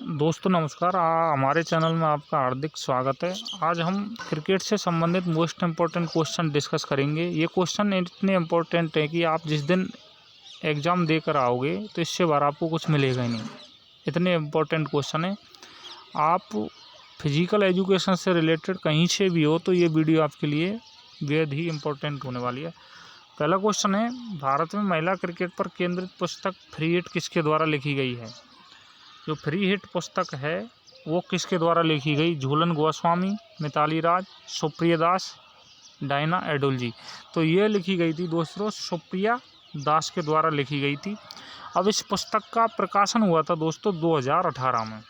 दोस्तों नमस्कार। हमारे चैनल में आपका हार्दिक स्वागत है। आज हम क्रिकेट से संबंधित मोस्ट इम्पोर्टेंट क्वेश्चन डिस्कस करेंगे। ये क्वेश्चन इतने इम्पोर्टेंट है कि आप जिस दिन एग्ज़ाम देकर आओगे तो इससे बाहर आपको कुछ मिलेगा ही नहीं। इतने इम्पोर्टेंट क्वेश्चन है। आप फिजिकल एजुकेशन से रिलेटेड कहीं से भी हो तो ये वीडियो आपके लिए बेहद ही इम्पोर्टेंट होने वाली है। पहला क्वेश्चन है, भारत में महिला क्रिकेट पर केंद्रित पुस्तक फ्री हिट किसके द्वारा लिखी गई है? जो फ्री हिट पुस्तक है वो किसके द्वारा लिखी गई? झूलन गोस्वामी, मिताली राज, सुप्रिया दास, डायना एडुलजी। तो ये लिखी गई थी दोस्तों सुप्रिया दास के द्वारा लिखी गई थी। अब इस पुस्तक का प्रकाशन हुआ था दोस्तों 2018 में।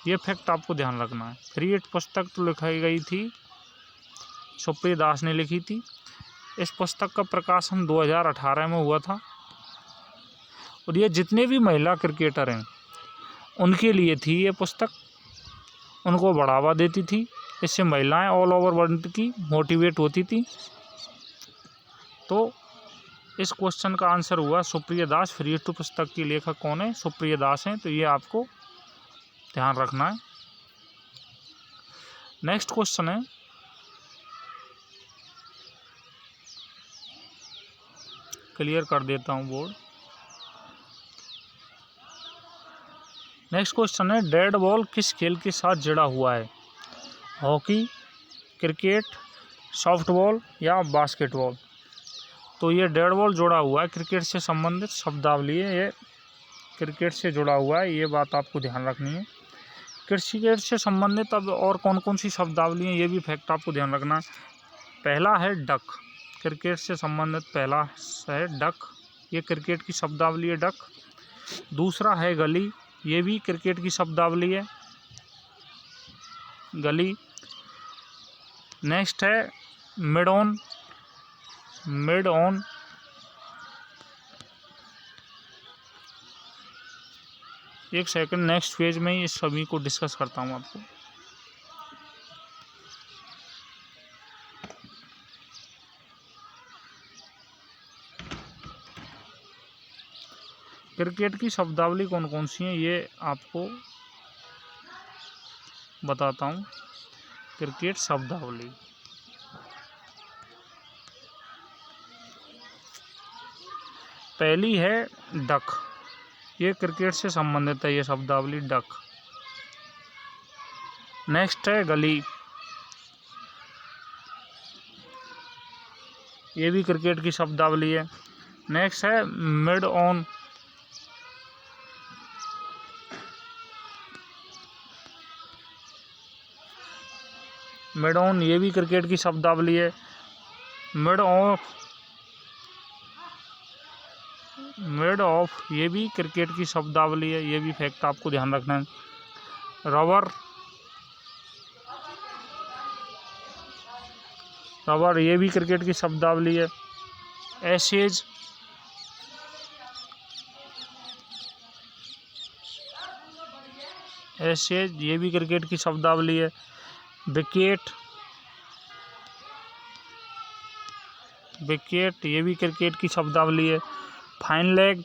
ये फैक्ट आपको ध्यान रखना है। फ्री हिट पुस्तक तो लिखाई गई थी, सुप्रिया दास ने लिखी थी। इस पुस्तक का प्रकाशन 2018 में हुआ था और ये जितने भी महिला क्रिकेटर हैं उनके लिए थी ये पुस्तक। उनको बढ़ावा देती थी। इससे महिलाएं ऑल ओवर वर्ल्ड की मोटिवेट होती थी। तो इस क्वेश्चन का आंसर हुआ सुप्रिया दास। फ्री हिट पुस्तक की लेखक कौन है? सुप्रिया दास हैं। तो ये आपको ध्यान रखना है। नेक्स्ट क्वेश्चन है, क्लियर कर देता हूँ बोर्ड। नेक्स्ट क्वेश्चन है, डेड बॉल किस खेल के साथ जुड़ा हुआ है? हॉकी, क्रिकेट, सॉफ्टबॉल या बास्केटबॉल? तो ये डेड बॉल जुड़ा हुआ है क्रिकेट से संबंधित शब्दावली है। ये क्रिकेट से जुड़ा हुआ है, ये बात आपको ध्यान रखनी है। क्रिकेट से संबंधित अब और कौन कौन सी शब्दावली हैं ये भी फैक्ट आपको ध्यान रखना है। पहला है डक। क्रिकेट से संबंधित पहला है डक। ये क्रिकेट की शब्दावली है डक। दूसरा है गली। ये भी क्रिकेट की शब्दावली है गली। नेक्स्ट है मिड ऑन। Mid on. एक सेकंड, नेक्स्ट पेज में ही इस सभी को डिस्कस करता हूँ आपको। क्रिकेट की शब्दावली कौन कौन सी हैं ये आपको बताता हूँ। क्रिकेट शब्दावली, पहली है डक। ये क्रिकेट से संबंधित है ये शब्दावली डक। नेक्स्ट है गली। ये भी क्रिकेट की शब्दावली है। नेक्स्ट है मिड ऑन। मिड ऑन ये भी क्रिकेट की शब्दावली है। Mid of. मिड ऑफ ये भी क्रिकेट की शब्दावली है। ये भी फैक्ट आपको ध्यान रखना है। रबर। रबर ये भी क्रिकेट की शब्दावली है। एसेज। एसेज ये भी क्रिकेट की शब्दावली है। विकेट। विकेट ये भी क्रिकेट की शब्दावली है। Fine leg.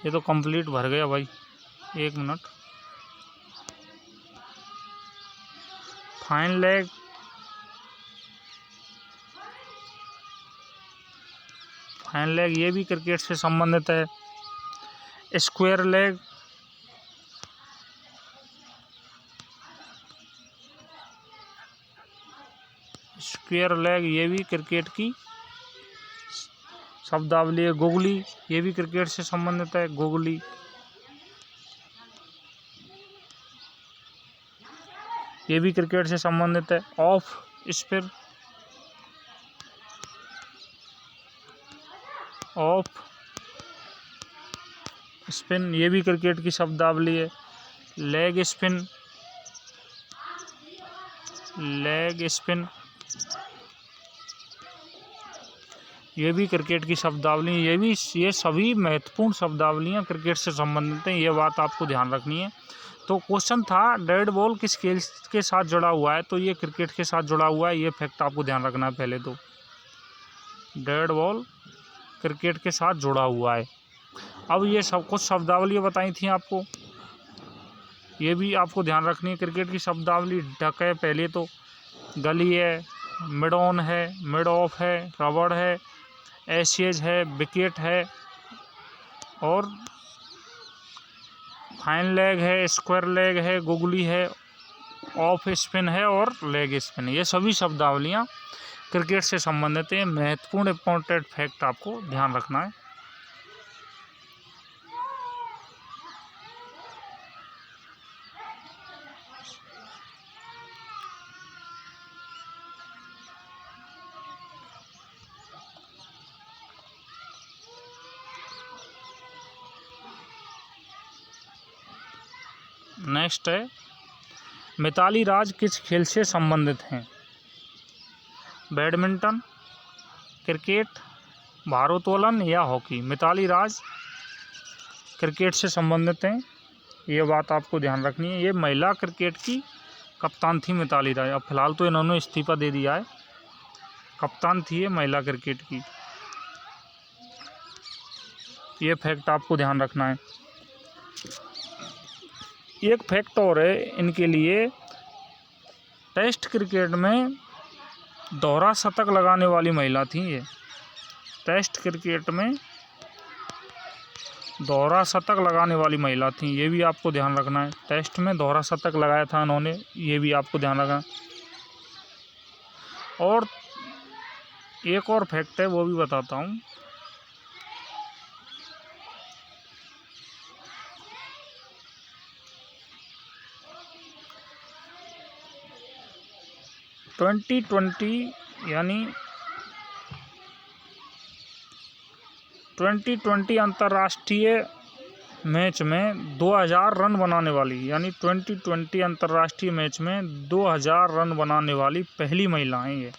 ये तो कंप्लीट भर गया भाई, एक minute. Fine leg. Fine leg ये भी क्रिकेट से संबंधित है। Square leg. स्क्वायर लेग ये भी क्रिकेट की शब्दावली है। गुगली ये भी क्रिकेट से संबंधित है। गुगली ये भी क्रिकेट से संबंधित है। Off spin. ऑफ स्पिन ये भी क्रिकेट की शब्दावली है। Leg spin. लेग स्पिन ये भी क्रिकेट की शब्दावली। ये सभी महत्वपूर्ण शब्दावलियाँ क्रिकेट से संबंधित हैं। ये बात आपको ध्यान रखनी है। तो क्वेश्चन था डेड बॉल किस खेल के साथ जुड़ा हुआ है? तो ये क्रिकेट के साथ जुड़ा हुआ है। ये फैक्ट आपको ध्यान रखना है। पहले तो डेड बॉल क्रिकेट के साथ जुड़ा हुआ है। अब ये सब कुछ शब्दावली बताई थी आपको, ये भी आपको ध्यान रखनी है। क्रिकेट की शब्दावली डक है पहले तो, गली है, मिड ऑन है, मिड ऑफ है, रबड़ है, एसेज है, विकेट है, और फाइन लेग है, स्क्वायर लेग है, गुगली है, ऑफ स्पिन है और लेग स्पिन है। ये सभी शब्दावलियाँ क्रिकेट से संबंधित है। महत्वपूर्ण इंपॉर्टेंट फैक्ट आपको ध्यान रखना है। नेक्स्ट है, मिताली राज किस खेल से संबंधित हैं? बैडमिंटन, क्रिकेट, भारोत्तोलन या हॉकी? मिताली राज क्रिकेट से संबंधित हैं, ये बात आपको ध्यान रखनी है। ये महिला क्रिकेट की कप्तान थी मिताली राज। अब फिलहाल तो इन्होंने इस्तीफा दे दिया है। कप्तान थी ये महिला क्रिकेट की। ये फैक्ट आपको ध्यान रखना है। एक फैक्ट और है इनके लिए, टेस्ट क्रिकेट में दोहरा शतक लगाने वाली महिला थी ये। टेस्ट क्रिकेट में दोहरा शतक लगाने वाली महिला थी, ये भी आपको ध्यान रखना है। टेस्ट में दोहरा शतक लगाया था इन्होंने, ये भी आपको ध्यान रखना है। और एक और फैक्ट है, वो भी बताता हूँ। ट्वेंटी अंतर्राष्ट्रीय मैच में 2000 रन बनाने वाली, यानी 2020 अंतर्राष्ट्रीय मैच में 2000 रन बनाने वाली पहली महिला हैं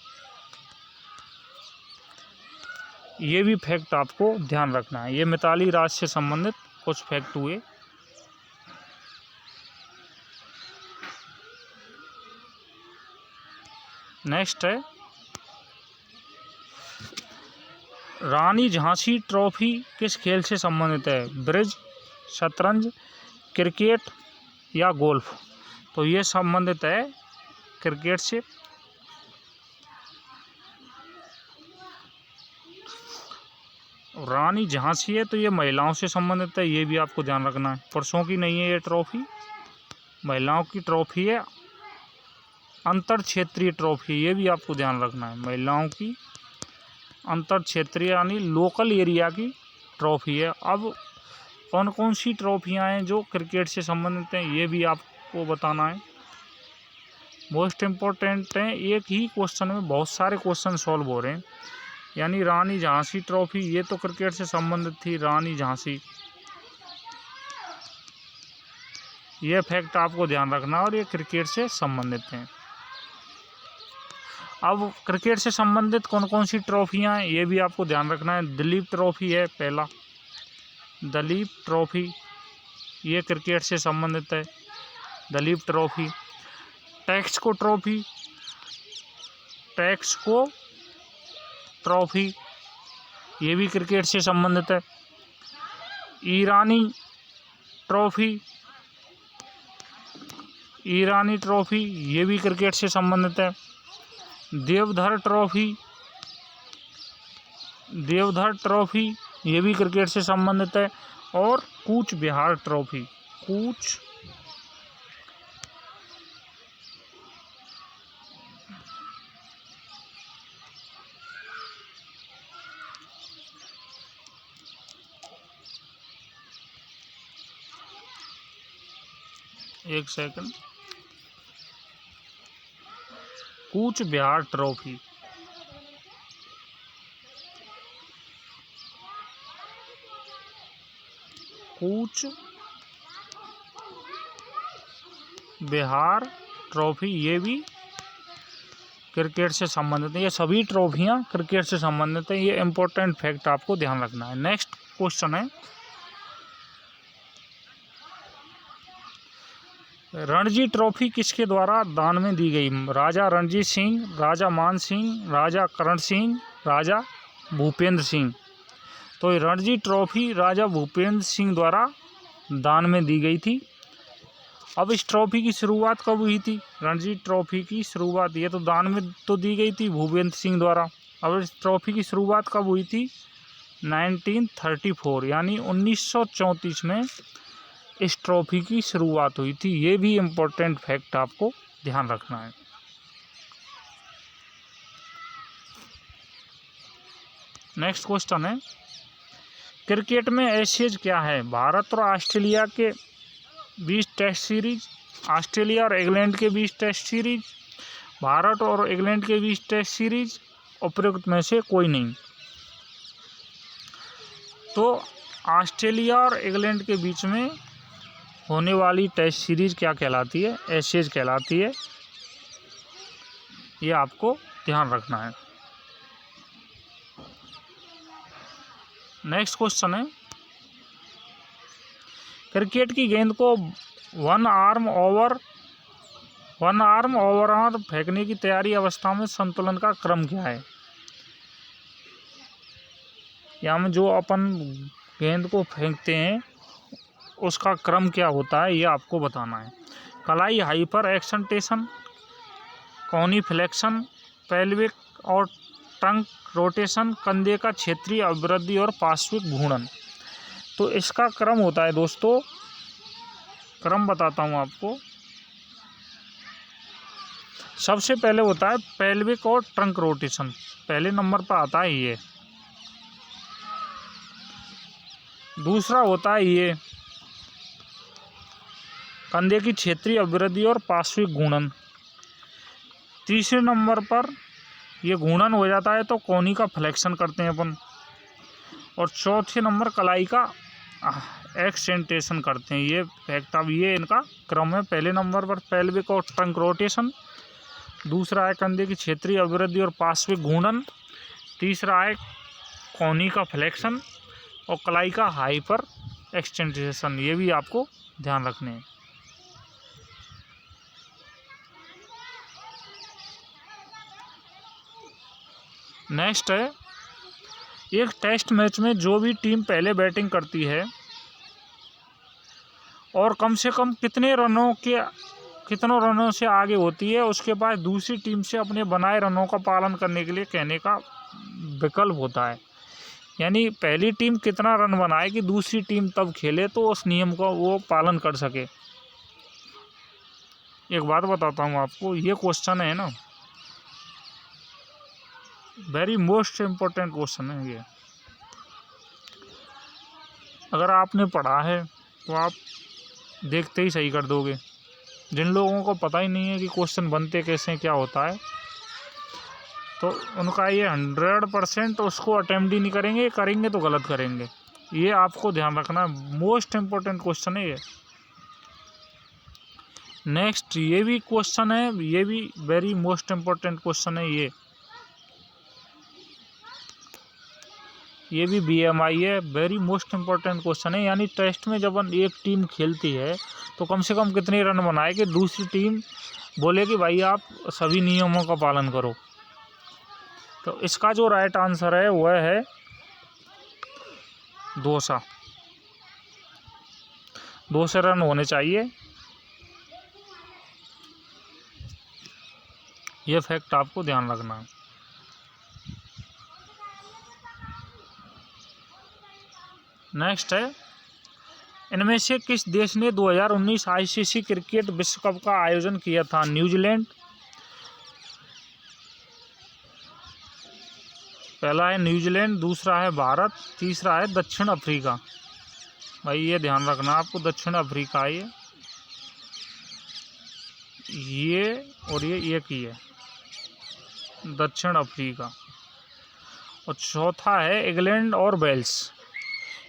ये भी फैक्ट आपको ध्यान रखना है। ये मिताली राज से संबंधित कुछ फैक्ट हुए। नेक्स्ट है, रानी झांसी ट्रॉफी किस खेल से संबंधित है? ब्रिज, शतरंज, क्रिकेट या गोल्फ? तो ये संबंधित है क्रिकेट से। रानी झांसी है तो ये महिलाओं से संबंधित है, ये भी आपको ध्यान रखना है। पुरुषों की नहीं है ये ट्रॉफी, महिलाओं की ट्रॉफी है। अंतर क्षेत्रीय ट्रॉफी, ये भी आपको ध्यान रखना है। महिलाओं की अंतर क्षेत्रीय यानी लोकल एरिया की ट्रॉफी है। अब कौन कौन सी ट्रॉफियाँ हैं जो क्रिकेट से संबंधित हैं, ये भी आपको बताना है। मोस्ट इम्पोर्टेंट हैं, एक ही क्वेश्चन में बहुत सारे क्वेश्चन सॉल्व हो रहे हैं। यानी रानी झांसी ट्रॉफी, ये तो क्रिकेट से संबंधित थी, रानी झांसी, ये फैक्ट आपको ध्यान रखना और ये क्रिकेट से संबंधित हैं। अब क्रिकेट से संबंधित कौन कौन सी ट्रॉफियाँ हैं, ये भी आपको ध्यान रखना है। दिलीप ट्रॉफी है पहला, दिलीप ट्रॉफी, ये क्रिकेट से संबंधित है। दिलीप ट्रॉफी, टेक्सको ट्रॉफी, टेक्सको ट्रॉफी, ये भी क्रिकेट से संबंधित है। ईरानी ट्रॉफी, ईरानी ट्रॉफी, ये भी क्रिकेट से संबंधित है। देवधर ट्रॉफी, देवधर ट्रॉफी, ये भी क्रिकेट से संबंधित है। और कूच बिहार ट्रॉफी, कूच एक second, Cooch Behar trophy, Cooch Behar trophy, ये भी क्रिकेट से संबंधित है। ये सभी ट्रॉफियाँ क्रिकेट से संबंधित है। ये इम्पोर्टेंट फैक्ट आपको ध्यान रखना है। नेक्स्ट क्वेश्चन है, रणजी ट्रॉफी किसके द्वारा दान में दी गई? राजा रणजीत सिंह, राजा मान सिंह, राजा करण सिंह, राजा भूपेंद्र सिंह? तो ये रणजी ट्रॉफी राजा भूपेंद्र सिंह द्वारा दान में दी गई थी। अब इस ट्रॉफी की शुरुआत कब हुई थी? रणजी ट्रॉफी की शुरुआत, ये तो दान में तो दी गई थी भूपेंद्र सिंह द्वारा। अब इस ट्रॉफी की शुरुआत कब हुई थी? 1934 यानी 1934 में इस ट्रॉफी की शुरुआत हुई थी। ये भी इम्पोर्टेंट फैक्ट आपको ध्यान रखना है। नेक्स्ट क्वेश्चन है, क्रिकेट में एशेज क्या है? भारत और ऑस्ट्रेलिया के 20 टेस्ट सीरीज, ऑस्ट्रेलिया और इंग्लैंड के 20 टेस्ट सीरीज, भारत और इंग्लैंड के 20 टेस्ट सीरीज, उपरोक्त में से कोई नहीं। तो ऑस्ट्रेलिया और इंग्लैंड के बीच में होने वाली टेस्ट सीरीज क्या कहलाती है? एशेज कहलाती है। ये आपको ध्यान रखना है। नेक्स्ट क्वेश्चन है, क्रिकेट की गेंद को वन आर्म ओवर फेंकने की तैयारी अवस्था में संतुलन का क्रम क्या है? या में जो अपन गेंद को फेंकते हैं उसका क्रम क्या होता है, ये आपको बताना है। कलाई हाइपर एक्सटेंशन, कोनी फ्लेक्शन, पेल्विक और ट्रंक रोटेशन, कंधे का क्षेत्रीय अभिवृद्धि और पार्श्विक घूर्णन। तो इसका क्रम होता है दोस्तों, क्रम बताता हूँ आपको। सबसे पहले होता है पेल्विक और ट्रंक रोटेशन, पहले नंबर पर आता है ये। दूसरा होता है ये कंधे की क्षेत्रीय अभिवृद्धि और पार्श्विक घूर्णन। तीसरे नंबर पर ये घूर्णन हो जाता है तो कोनी का फ्लेक्शन करते हैं अपन। और चौथे नंबर कलाई का एक्सटेंटेशन करते हैं। ये फैक्ट, अब ये इनका क्रम है। पहले नंबर पर पेल्विक और ट्रंक रोटेशन, दूसरा है कंधे की क्षेत्रीय अभिवृद्धि और पार्श्विक घूर्णन, तीसरा है कोनी का फ्लेक्शन और कलाई का हाइपर एक्सटेंटेशन। ये भी आपको ध्यान रखने हैं। नेक्स्ट है, एक टेस्ट मैच में जो भी टीम पहले बैटिंग करती है और कम से कम कितनों रनों से आगे होती है, उसके बाद दूसरी टीम से अपने बनाए रनों का पालन करने के लिए कहने का विकल्प होता है। यानी पहली टीम कितना रन बनाए कि दूसरी टीम तब खेले तो उस नियम का वो पालन कर सके। एक बात बताता हूँ आपको, ये क्वेश्चन है ना, वेरी मोस्ट इम्पोर्टेंट क्वेश्चन है ये। अगर आपने पढ़ा है तो आप देखते ही सही कर दोगे। जिन लोगों को पता ही नहीं है कि क्वेश्चन बनते कैसे, क्या होता है, तो उनका ये 100% उसको अटेम्प्ट ही नहीं करेंगे, करेंगे तो गलत करेंगे। ये आपको ध्यान रखना है, मोस्ट इम्पोर्टेंट क्वेश्चन है ये। नेक्स्ट, ये भी क्वेश्चन है, ये भी वेरी मोस्ट इम्पोर्टेंट क्वेश्चन है ये भी BMI है, वेरी मोस्ट इम्पोर्टेंट क्वेश्चन है। यानी टेस्ट में जब एक टीम खेलती है तो कम से कम कितने रन बनाए कि दूसरी टीम बोले कि भाई आप सभी नियमों का पालन करो। तो इसका जो राइट आंसर है वह है 200 रन होने चाहिए। ये फैक्ट आपको ध्यान रखना है। नेक्स्ट है, इनमें से किस देश ने 2019 ICC क्रिकेट विश्व कप का आयोजन किया था? न्यूजीलैंड, पहला है न्यूजीलैंड, दूसरा है भारत, तीसरा है दक्षिण अफ्रीका। भाई ये ध्यान रखना आपको, दक्षिण अफ्रीका है ये और ये एक ही है, दक्षिण अफ्रीका। और चौथा है इंग्लैंड और वेल्स।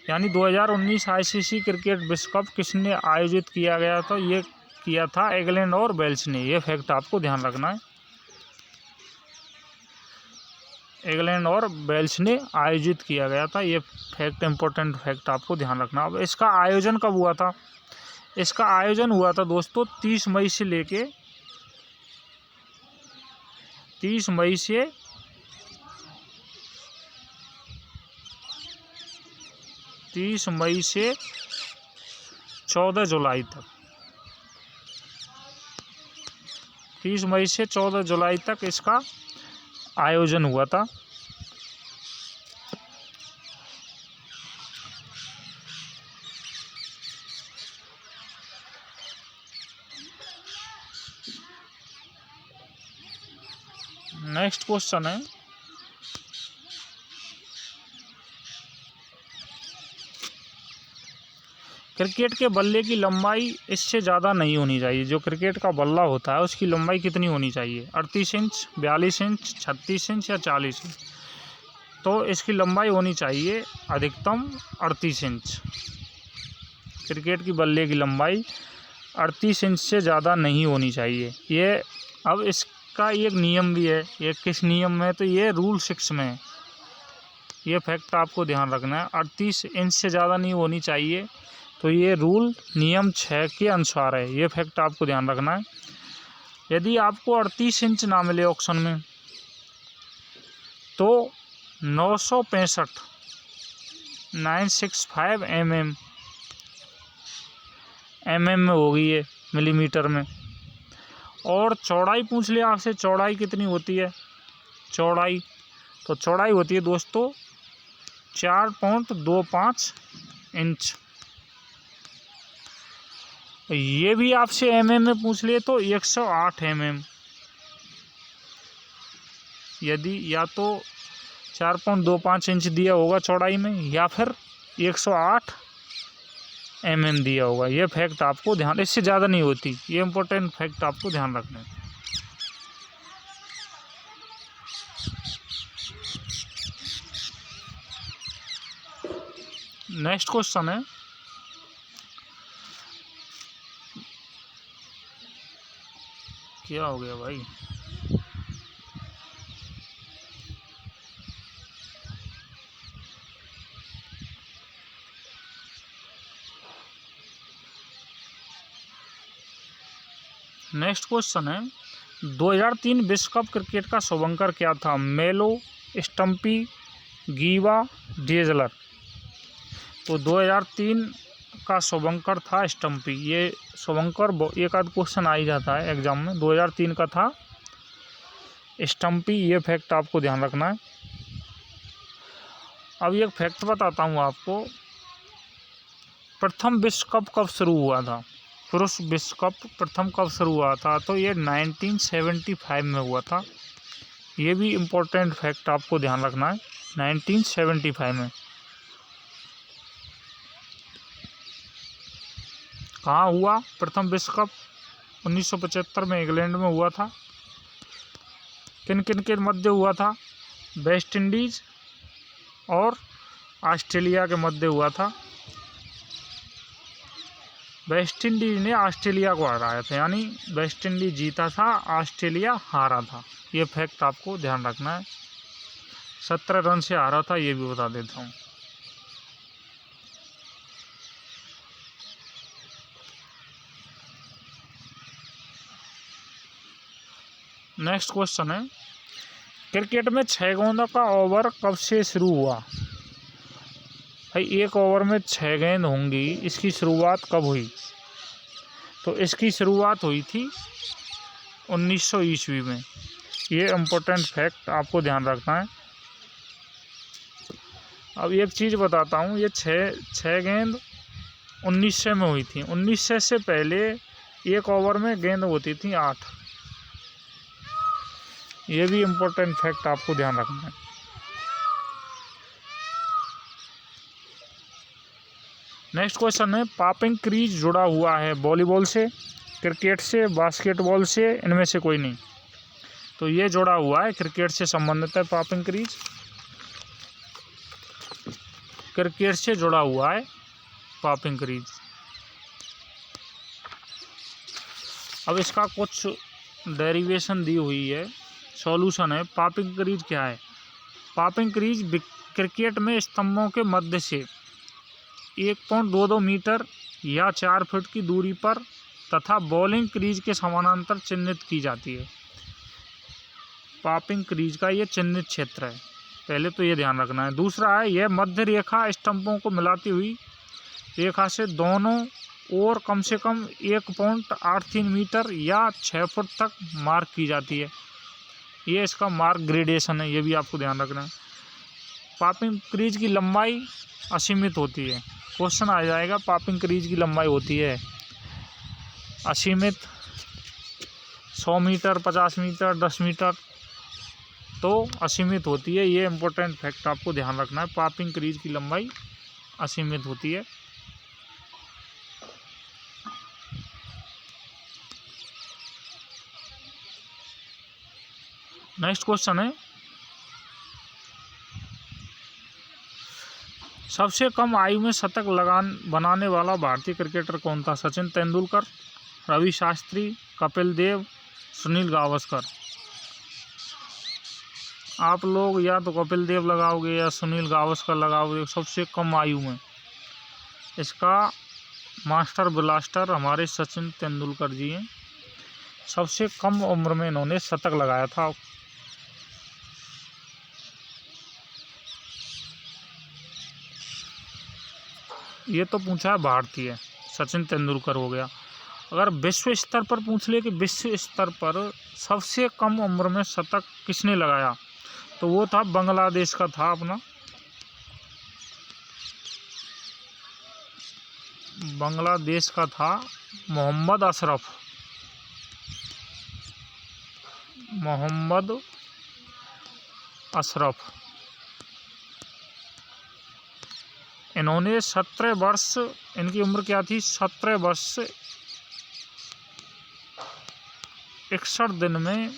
यानी 2019 ICC क्रिकेट विश्व कप किसने आयोजित किया गया था? ये किया था इंग्लैंड और वेल्स ने। ये फैक्ट आपको ध्यान रखना है, इंग्लैंड और वेल्स ने आयोजित किया गया था। ये फैक्ट, इम्पोर्टेंट फैक्ट आपको ध्यान रखना। अब इसका आयोजन कब हुआ था? इसका आयोजन हुआ था दोस्तों 30 मई से लेके 30 मई से 30 मई से 14 जुलाई तक, 30 मई से 14 जुलाई तक इसका आयोजन हुआ था। नेक्स्ट क्वेश्चन है, क्रिकेट के बल्ले की लंबाई इससे ज़्यादा नहीं होनी चाहिए। जो क्रिकेट का बल्ला होता है उसकी लंबाई कितनी होनी चाहिए? 38 इंच, 42 इंच, 36 इंच या 40 इंच? तो इसकी लंबाई होनी चाहिए अधिकतम 38 इंच। क्रिकेट की बल्ले की लंबाई 38 इंच से ज़्यादा नहीं होनी चाहिए। ये अब इसका एक नियम भी है। ये किस नियम में? तो ये रूल 6 में है। ये फैक्ट आपको ध्यान रखना है। 38 इंच से ज़्यादा नहीं होनी चाहिए, तो ये रूल नियम 6 के अनुसार है। ये फैक्ट आपको ध्यान रखना है। यदि आपको 38 इंच ना मिले ऑप्शन में, तो 965 mm में होगी ये, मिलीमीटर में। और चौड़ाई पूछ लिया आपसे, चौड़ाई कितनी होती है? चौड़ाई तो चौड़ाई होती है दोस्तों 4.25 इंच। ये भी आपसे mm में पूछ लिए तो 108 mm। यदि या तो 4.25 इंच दिया होगा चौड़ाई में, या फिर 108 mm दिया होगा। ये फैक्ट आपको ध्यान, इससे ज़्यादा नहीं होती। ये इम्पोर्टेंट फैक्ट आपको ध्यान रखना है। नेक्स्ट क्वेश्चन है, क्या हो गया भाई? नेक्स्ट क्वेश्चन है, 2003 विश्व कप क्रिकेट का शुभंकर क्या था? मेलो, स्टम्पी, गीवा, डेजलर? तो 2003 का शुभंकर था स्टम्पी। ये शुभंकर एक आध क्वेश्चन आ ही जाता है एग्जाम में। 2003 का था स्टम्पी। ये फैक्ट आपको ध्यान रखना है। अब एक फैक्ट बताता हूँ आपको, प्रथम विश्व कप कब शुरू हुआ था? पुरुष विश्व कप प्रथम कब शुरू हुआ था? तो ये 1975 में हुआ था। ये भी इम्पोर्टेंट फैक्ट आपको ध्यान रखना है, 1975 में। कहाँ हुआ प्रथम विश्व कप? 1975 में इंग्लैंड में हुआ था। किन किन के मध्य हुआ था? वेस्ट इंडीज़ और ऑस्ट्रेलिया के मध्य हुआ था। वेस्ट इंडीज़ ने ऑस्ट्रेलिया को हराया था, यानी वेस्ट इंडीज़ जीता था, ऑस्ट्रेलिया हारा था। ये फैक्ट आपको ध्यान रखना है। 17 रन से हारा था, ये भी बता देता हूँ। नेक्स्ट क्वेश्चन है, क्रिकेट में 6 गेंदों का ओवर कब से शुरू हुआ? भाई एक ओवर में 6 गेंद होंगी, इसकी शुरुआत कब हुई? तो इसकी शुरुआत हुई थी 1900 ईस्वी में। ये इम्पोर्टेंट फैक्ट आपको ध्यान रखना है। अब एक चीज़ बताता हूँ, ये छः गेंद 1900 में हुई थी। 1900 से पहले एक ओवर में गेंद होती थी 8। ये भी इम्पोर्टेंट फैक्ट आपको ध्यान रखना है। नेक्स्ट क्वेश्चन है, पॉपिंग क्रीज जुड़ा हुआ है वॉलीबॉल से, क्रिकेट से, बास्केटबॉल से, इनमें से कोई नहीं? तो ये जुड़ा हुआ है, क्रिकेट से संबंधित है। पॉपिंग क्रीज क्रिकेट से जुड़ा हुआ है, पॉपिंग क्रीज। अब इसका कुछ डेरिवेशन दी हुई है, सॉल्यूशन है। पॉपिंग क्रीज क्या है? पॉपिंग क्रीज क्रिकेट में स्तंभों के मध्य से 1.22 मीटर या 4 फीट की दूरी पर तथा बॉलिंग क्रीज के समानांतर चिन्हित की जाती है। पॉपिंग क्रीज का ये चिन्हित क्षेत्र है। पहले तो ये ध्यान रखना है। दूसरा है, यह मध्य रेखा स्टंपों को मिलाती हुई रेखा से दोनों ओर कम से कम 1.83 मीटर या 6 फुट तक मार्क की जाती है। ये इसका मार्क ग्रेडेशन है, ये भी आपको ध्यान रखना है। पॉपिंग क्रीज की लंबाई असीमित होती है। क्वेश्चन आ जाएगा, पॉपिंग क्रीज की लंबाई होती है असीमित, 100 मीटर, 50 मीटर, 10 मीटर, तो असीमित होती है। ये इम्पोर्टेंट फैक्ट आपको ध्यान रखना है, पॉपिंग क्रीज की लंबाई असीमित होती है। नेक्स्ट क्वेश्चन है, सबसे कम आयु में शतक बनाने वाला भारतीय क्रिकेटर कौन था? सचिन तेंदुलकर, रवि शास्त्री, कपिल देव, सुनील गावस्कर। आप लोग या तो कपिल देव लगाओगे या सुनील गावस्कर लगाओगे। सबसे कम आयु में इसका मास्टर ब्लास्टर हमारे सचिन तेंदुलकर जी हैं। सबसे कम उम्र में इन्होंने शतक लगाया था। ये तो पूछा है भारतीय, सचिन तेंदुलकर हो गया। अगर विश्व स्तर पर पूछ ले कि विश्व स्तर पर सबसे कम उम्र में शतक किसने लगाया, तो वो था बांग्लादेश का था अपना, बांग्लादेश का था मोहम्मद अशरफ। मोहम्मद अशरफ, इन्होंने 17 वर्ष, इनकी उम्र क्या थी? 17 वर्ष 61 दिन में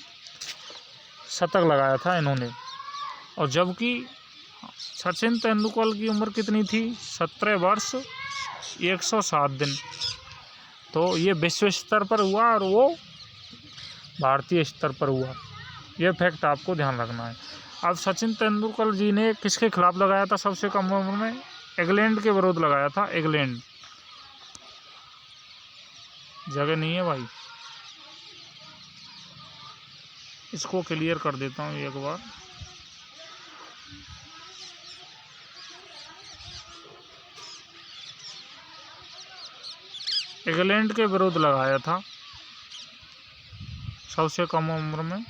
शतक लगाया था इन्होंने। और जबकि सचिन तेंदुलकर की उम्र कितनी थी? 17 वर्ष 107 दिन। तो ये विश्व स्तर पर हुआ और वो भारतीय स्तर पर हुआ। ये फैक्ट आपको ध्यान रखना है। अब सचिन तेंदुलकर जी ने किसके खिलाफ लगाया था सबसे कम उम्र में? इंग्लैंड के विरुद्ध लगाया था। इंग्लैंड, जगह नहीं है भाई, इसको क्लियर कर देता हूँ एक बार। इंग्लैंड के विरुद्ध लगाया था सबसे कम उम्र में।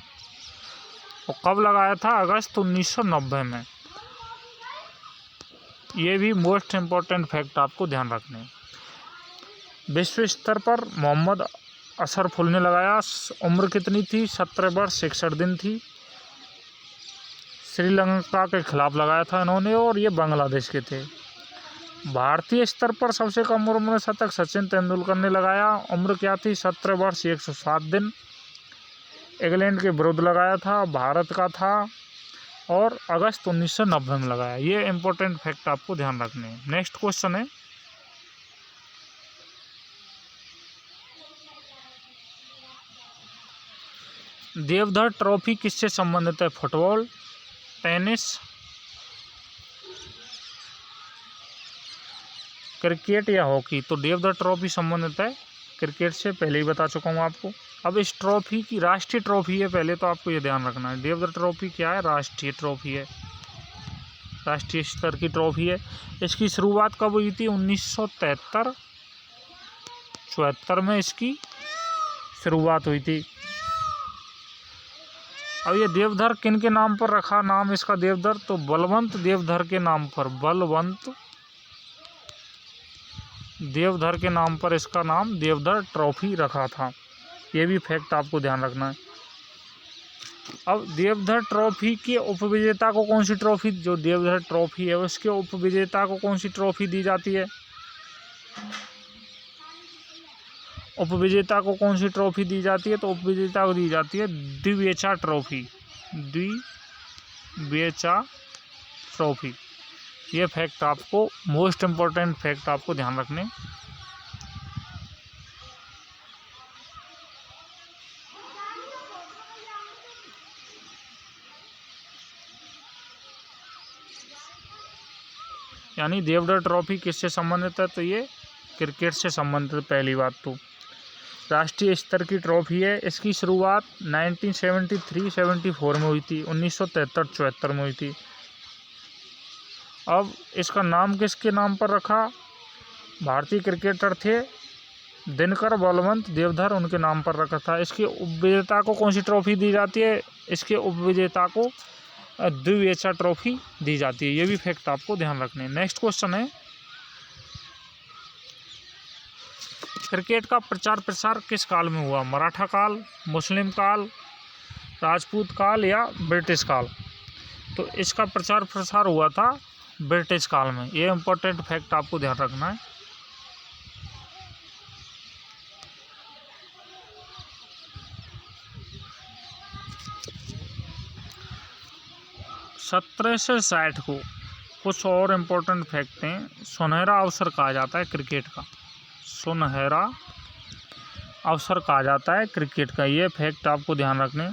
और कब लगाया था? अगस्त 1990 में। ये भी मोस्ट इम्पोर्टेंट फैक्ट आपको ध्यान रखने हैं। विश्व स्तर पर मोहम्मद अशरफुल ने लगाया। उम्र कितनी थी? 17 वर्ष 61 दिन थी। श्रीलंका के खिलाफ लगाया था इन्होंने और ये बांग्लादेश के थे। भारतीय स्तर पर सबसे कम उम्र में शतक सचिन तेंदुलकर ने लगाया। उम्र क्या थी? 17 वर्ष 107 दिन। इंग्लैंड के विरुद्ध लगाया था, भारत का था और अगस्त 1990 में लगाया। ये इंपॉर्टेंट फैक्ट आपको ध्यान रखने हैं। नेक्स्ट क्वेश्चन है, देवधर ट्रॉफी किससे संबंधित है? फुटबॉल, टेनिस, क्रिकेट या हॉकी? तो देवधर ट्रॉफी संबंधित है क्रिकेट से, पहले ही बता चुका हूँ आपको। अब इस ट्रॉफी की राष्ट्रीय ट्रॉफी है, पहले तो आपको ये ध्यान रखना है। देवधर ट्रॉफी क्या है? राष्ट्रीय ट्रॉफी है, राष्ट्रीय स्तर की ट्रॉफी है। इसकी शुरुआत कब हुई थी? 1973-74 में इसकी शुरुआत हुई थी। अब ये देवधर किन के नाम पर रखा नाम इसका देवधर? तो बलवंत देवधर के नाम पर, बलवंत देवधर के नाम पर इसका नाम देवधर ट्रॉफी रखा था। ये भी फैक्ट आपको ध्यान रखना है। अब देवधर ट्रॉफी के उपविजेता को कौन सी ट्रॉफी, जो देवधर ट्रॉफी है उसके उपविजेता को कौन सी ट्रॉफी दी जाती है? उपविजेता को कौन सी ट्रॉफी दी जाती है? तो उपविजेता को दी जाती है दिवेचा ट्रॉफी, दिवेचा ट्रॉफी। ये फैक्ट आपको, मोस्ट इम्पोर्टेंट फैक्ट आपको ध्यान रखने। यानी देवधर ट्रॉफी किससे संबंधित है? तो ये क्रिकेट से संबंधित है। पहली बात तो राष्ट्रीय स्तर की ट्रॉफी है। इसकी शुरुआत 1973-74 में हुई थी, 1973-74 में हुई थी। अब इसका नाम किसके नाम पर रखा? भारतीय क्रिकेटर थे दिनकर बलवंत देवधर, उनके नाम पर रखा था। इसके उपविजेता को कौन सी ट्रॉफी दी जाती है? इसके उपविजेता को द्विवेचा ट्रॉफी दी जाती है। ये भी फैक्ट आपको ध्यान रखने हैं। नेक्स्ट क्वेश्चन है, क्रिकेट का प्रचार प्रसार किस काल में हुआ? मराठा काल, मुस्लिम काल, राजपूत काल या ब्रिटिश काल? तो इसका प्रचार प्रसार हुआ था ब्रिटिश काल में। ये इंपॉर्टेंट फैक्ट आपको ध्यान रखना है। सत्रह से 60 को कुछ और इम्पोर्टेंट फैक्ट हैं। सुनहरा अवसर कहा जाता है क्रिकेट का, सुनहरा अवसर कहा जाता है क्रिकेट का। ये फैक्ट आपको ध्यान रखने।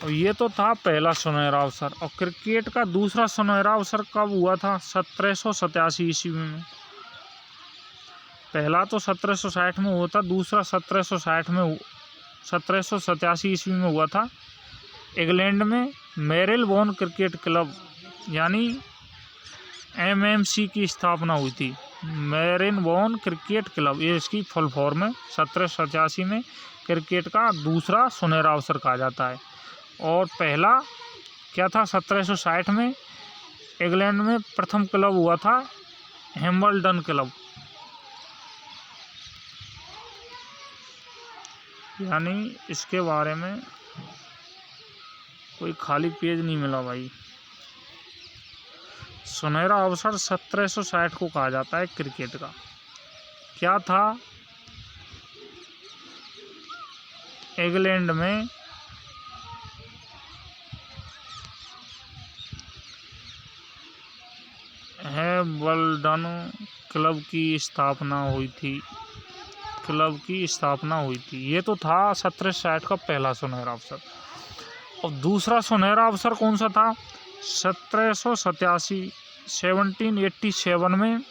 और ये तो था पहला सुनहरा अवसर। और क्रिकेट का दूसरा सुनहरा अवसर कब हुआ था? 1787 ईस्वी में। पहला तो 1760 में हुआ था, दूसरा 1787 ईस्वी में हुआ था। इंग्लैंड में मेरिलबोर्न क्रिकेट क्लब यानी MMC की स्थापना हुई थी। मेरिलबोर्न क्रिकेट क्लब, ये इसकी फुल फॉर्म है। 1787 में क्रिकेट का दूसरा सुनहरा अवसर कहा जाता है। और पहला क्या था? 1760 में इंग्लैंड में प्रथम क्लब हुआ था हैम्बल्डन क्लब, यानी इसके बारे में कोई खाली पेज नहीं मिला भाई। सुनहरा अवसर 1760 को कहा जाता है क्रिकेट का। क्या था? इंग्लैंड में हैम्बल्डन क्लब की स्थापना हुई थी, क्लब की स्थापना हुई थी। ये तो था 1760 का पहला सुनहरा अवसर। और दूसरा सुनहरा अवसर कौन सा था? 1787 में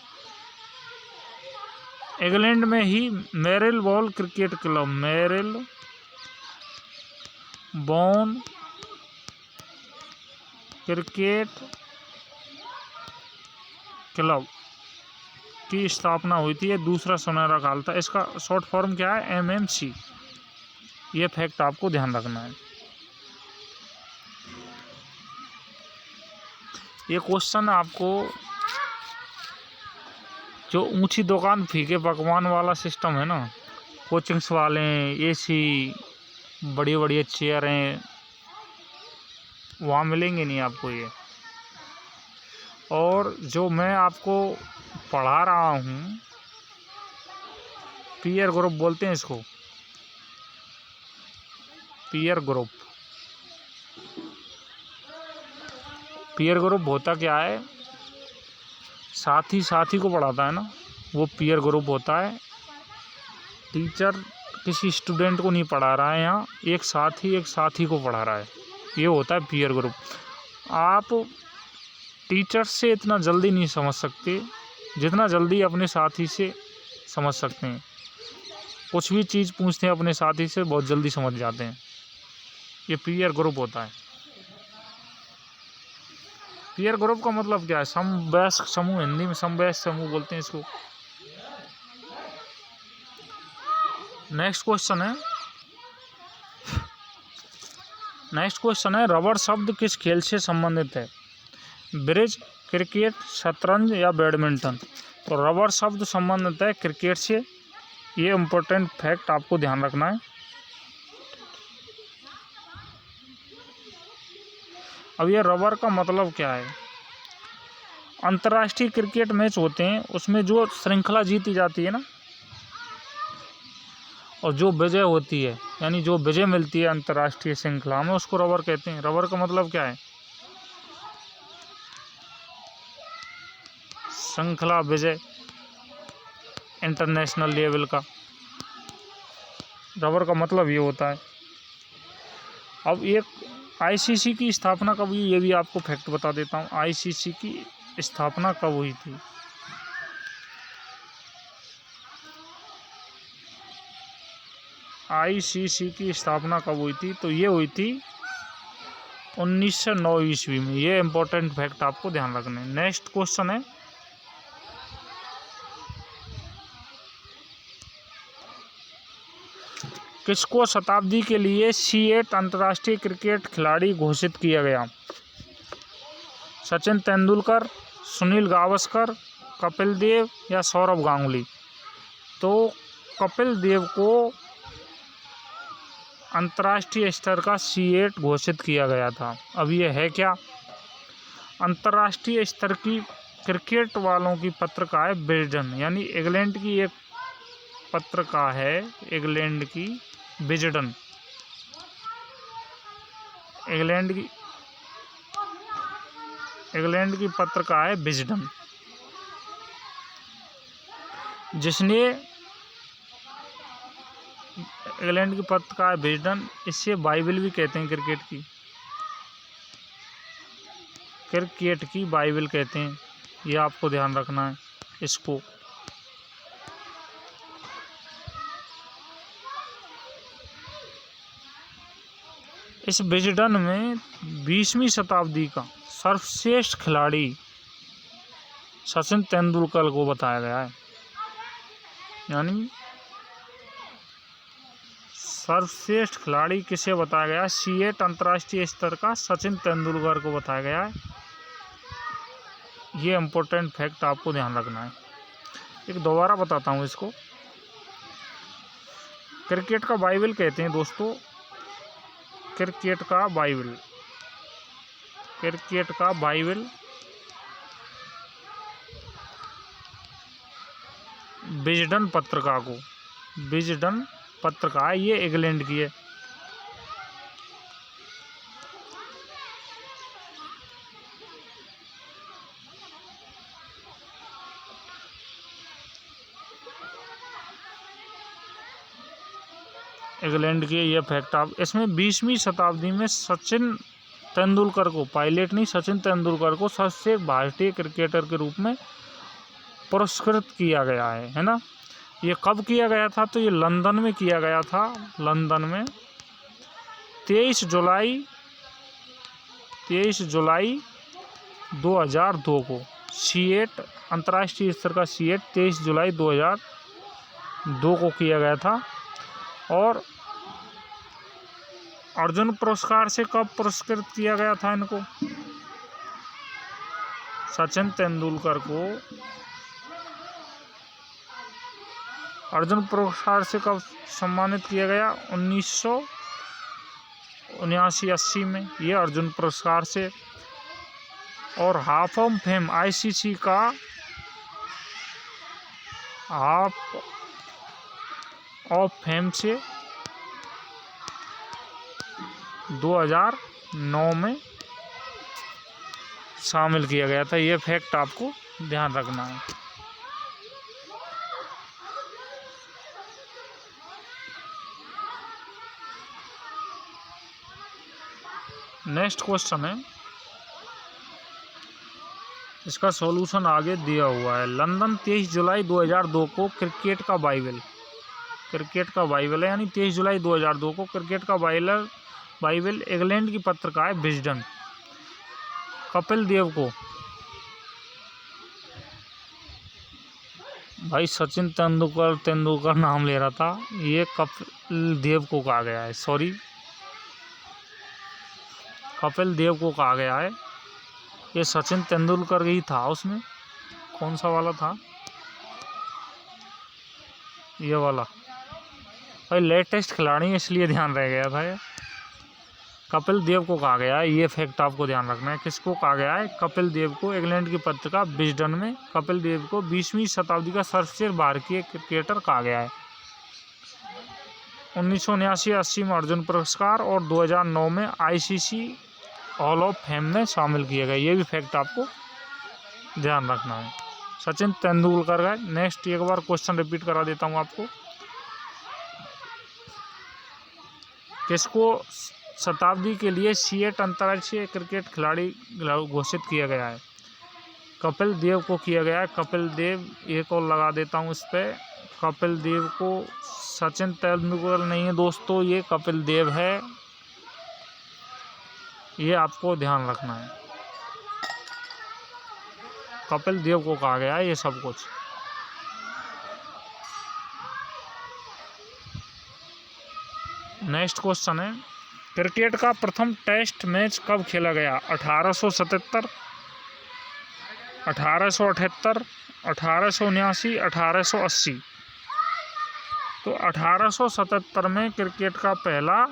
इंग्लैंड में ही मेरिलबोर्न क्रिकेट क्लब, मेरिलबोर्न क्रिकेट क्लब की स्थापना हुई थी। ये दूसरा सुनहरा काल था। इसका शॉर्ट फॉर्म क्या है? MMC। ये फैक्ट आपको ध्यान रखना है। ये क्वेश्चन आपको जो ऊंची दुकान फीके पकवान वाला सिस्टम है ना, कोचिंग्स वाले, AC, बड़ी बड़ी चेयरें, वहाँ मिलेंगे नहीं आपको ये। और जो मैं आपको पढ़ा रहा हूँ, पीयर ग्रुप बोलते हैं इसको, पीयर ग्रुप। पीयर ग्रुप होता क्या है? साथी को पढ़ाता है ना, वो पीयर ग्रुप होता है। टीचर किसी स्टूडेंट को नहीं पढ़ा रहा है, यहाँ एक साथी को पढ़ा रहा है। ये होता है पीयर ग्रुप। आप टीचर से इतना जल्दी नहीं समझ सकते जितना जल्दी अपने साथी से समझ सकते हैं। कुछ भी चीज़ पूछते हैं अपने साथी से, बहुत जल्दी समझ जाते हैं। ये पीयर ग्रुप होता है। पीयर ग्रुप का मतलब क्या है? समवयस्क समूह, हिंदी में समवयस्क समूह बोलते हैं इसको। नेक्स्ट क्वेश्चन है रबर शब्द किस खेल से संबंधित है? ब्रिज, क्रिकेट, शतरंज या बैडमिंटन? तो रबर शब्द संबंधित है क्रिकेट से। ये इम्पोर्टेंट फैक्ट आपको ध्यान रखना है। अब ये रबर का मतलब क्या है? अंतर्राष्ट्रीय क्रिकेट मैच होते हैं, उसमें जो श्रृंखला जीती जाती है ना, और जो विजय होती है, यानी जो विजय मिलती है अंतर्राष्ट्रीय श्रृंखला में, उसको रबर कहते हैं। रबर का मतलब क्या है? श्रृंखला विजय, इंटरनेशनल लेवल का रबर का मतलब ये होता है। अब एक ICC की स्थापना कब हुई, ये भी आपको फैक्ट बता देता हूँ। ICC की स्थापना कब हुई थी? आईसीसी की स्थापना कब हुई थी? तो ये हुई थी 1909 ईस्वी में। ये इम्पोर्टेंट फैक्ट आपको ध्यान रखना है। नेक्स्ट क्वेश्चन है, किसको शताब्दी के लिए C8 अंतर्राष्ट्रीय क्रिकेट खिलाड़ी घोषित किया गया? सचिन तेंदुलकर, सुनील गावस्कर, कपिल देव या सौरव गांगुली? तो कपिल देव को अंतर्राष्ट्रीय स्तर का C8 घोषित किया गया था। अब ये है क्या? अंतर्राष्ट्रीय स्तर की क्रिकेट वालों की पत्रिका है विजडन, यानी इंग्लैंड की एक पत्रिका है, इंग्लैंड की विजडन, इंग्लैंड की पत्रिका है विजडन, जिसने इंग्लैंड की पत्रिका है विजडन, इसे बाइबल भी कहते हैं क्रिकेट की बाइबल कहते हैं। ये आपको ध्यान रखना है इसको। इस विजडन में 20वीं शताब्दी का सर्वश्रेष्ठ खिलाड़ी सचिन तेंदुलकर को बताया गया है, यानी सर्वश्रेष्ठ खिलाड़ी किसे बताया गया? C8 अंतर्राष्ट्रीय स्तर का सचिन तेंदुलकर को बताया गया है। ये इम्पोर्टेंट फैक्ट आपको ध्यान रखना है। एक दोबारा बताता हूँ इसको। क्रिकेट का बाइबल कहते हैं दोस्तों, क्रिकेट का बाइबल विजडन पत्रिका को, विजडन पत्रिका है, ये इंग्लैंड की है। इंग्लैंड की ये फैक्ट आप इसमें 20वीं शताब्दी में सचिन तेंदुलकर को, पायलट नहीं, सचिन तेंदुलकर को सर्वश्रेष्ठ भारतीय क्रिकेटर के रूप में पुरस्कृत किया गया है ना। ये कब किया गया था? तो ये लंदन में किया गया था, लंदन में 23 जुलाई 2002 को। C8 अंतर्राष्ट्रीय स्तर का C8 23 जुलाई 2002 को किया गया था। और अर्जुन पुरस्कार से कब पुरस्कृत किया गया था इनको? सचिन तेंदुलकर को अर्जुन पुरस्कार से कब सम्मानित किया गया? 1979-80 में, ये अर्जुन पुरस्कार से। और हाफ ऑफ फेम, आईसीसी का हाफ ऑफ फेम से 2009 में शामिल किया गया था। ये फैक्ट आपको ध्यान रखना है। नेक्स्ट क्वेश्चन है, इसका सॉल्यूशन आगे दिया हुआ है। लंदन 23 जुलाई 2002 को क्रिकेट का बाइबल है, यानी 23 जुलाई 2002 को क्रिकेट का बाइबल इंग्लैंड की पत्रिका है विजडन। कपिल देव को, भाई सचिन तेंदुलकर नाम ले रहा था, ये कपिल देव को कहा गया है, सॉरी कपिल देव को कहा गया है। ये सचिन तेंदुलकर ही था उसमें, कौन सा वाला था? ये वाला भाई, लेटेस्ट खिलाड़ी इसलिए ध्यान रह गया था ये। कपिल देव को कहा गया है, ये फैक्ट आपको ध्यान रखना है। किसको कहा गया है? कपिल देव को। इंग्लैंड की पत्रिका विजडन में कपिल देव को 20वीं शताब्दी का सर्वश्रेष्ठ भारतीय क्रिकेटर कहा गया है। 1979-80 में अर्जुन पुरस्कार और 2009 में आईसीसी हॉल ऑफ फेम में शामिल किया गया। ये भी फैक्ट आपको ध्यान रखना है। सचिन तेंदुलकर का। नेक्स्ट एक बार क्वेश्चन रिपीट करा देता हूँ आपको। किसको शताब्दी के लिए C8 अंतर्राष्ट्रीय क्रिकेट खिलाड़ी घोषित किया गया है? कपिल देव को किया गया है। कपिल देव, एक और लगा देता हूँ इस पर, कपिल देव को सचिन तेंदुलकर नहीं है दोस्तों, ये कपिल देव है, ये आपको ध्यान रखना है। कपिल देव को कहा गया है ये सब कुछ। नेक्स्ट क्वेश्चन है, क्रिकेट का प्रथम टेस्ट मैच कब खेला गया? 1877, 1878, 1879, 1880। तो 1877 में क्रिकेट का पहला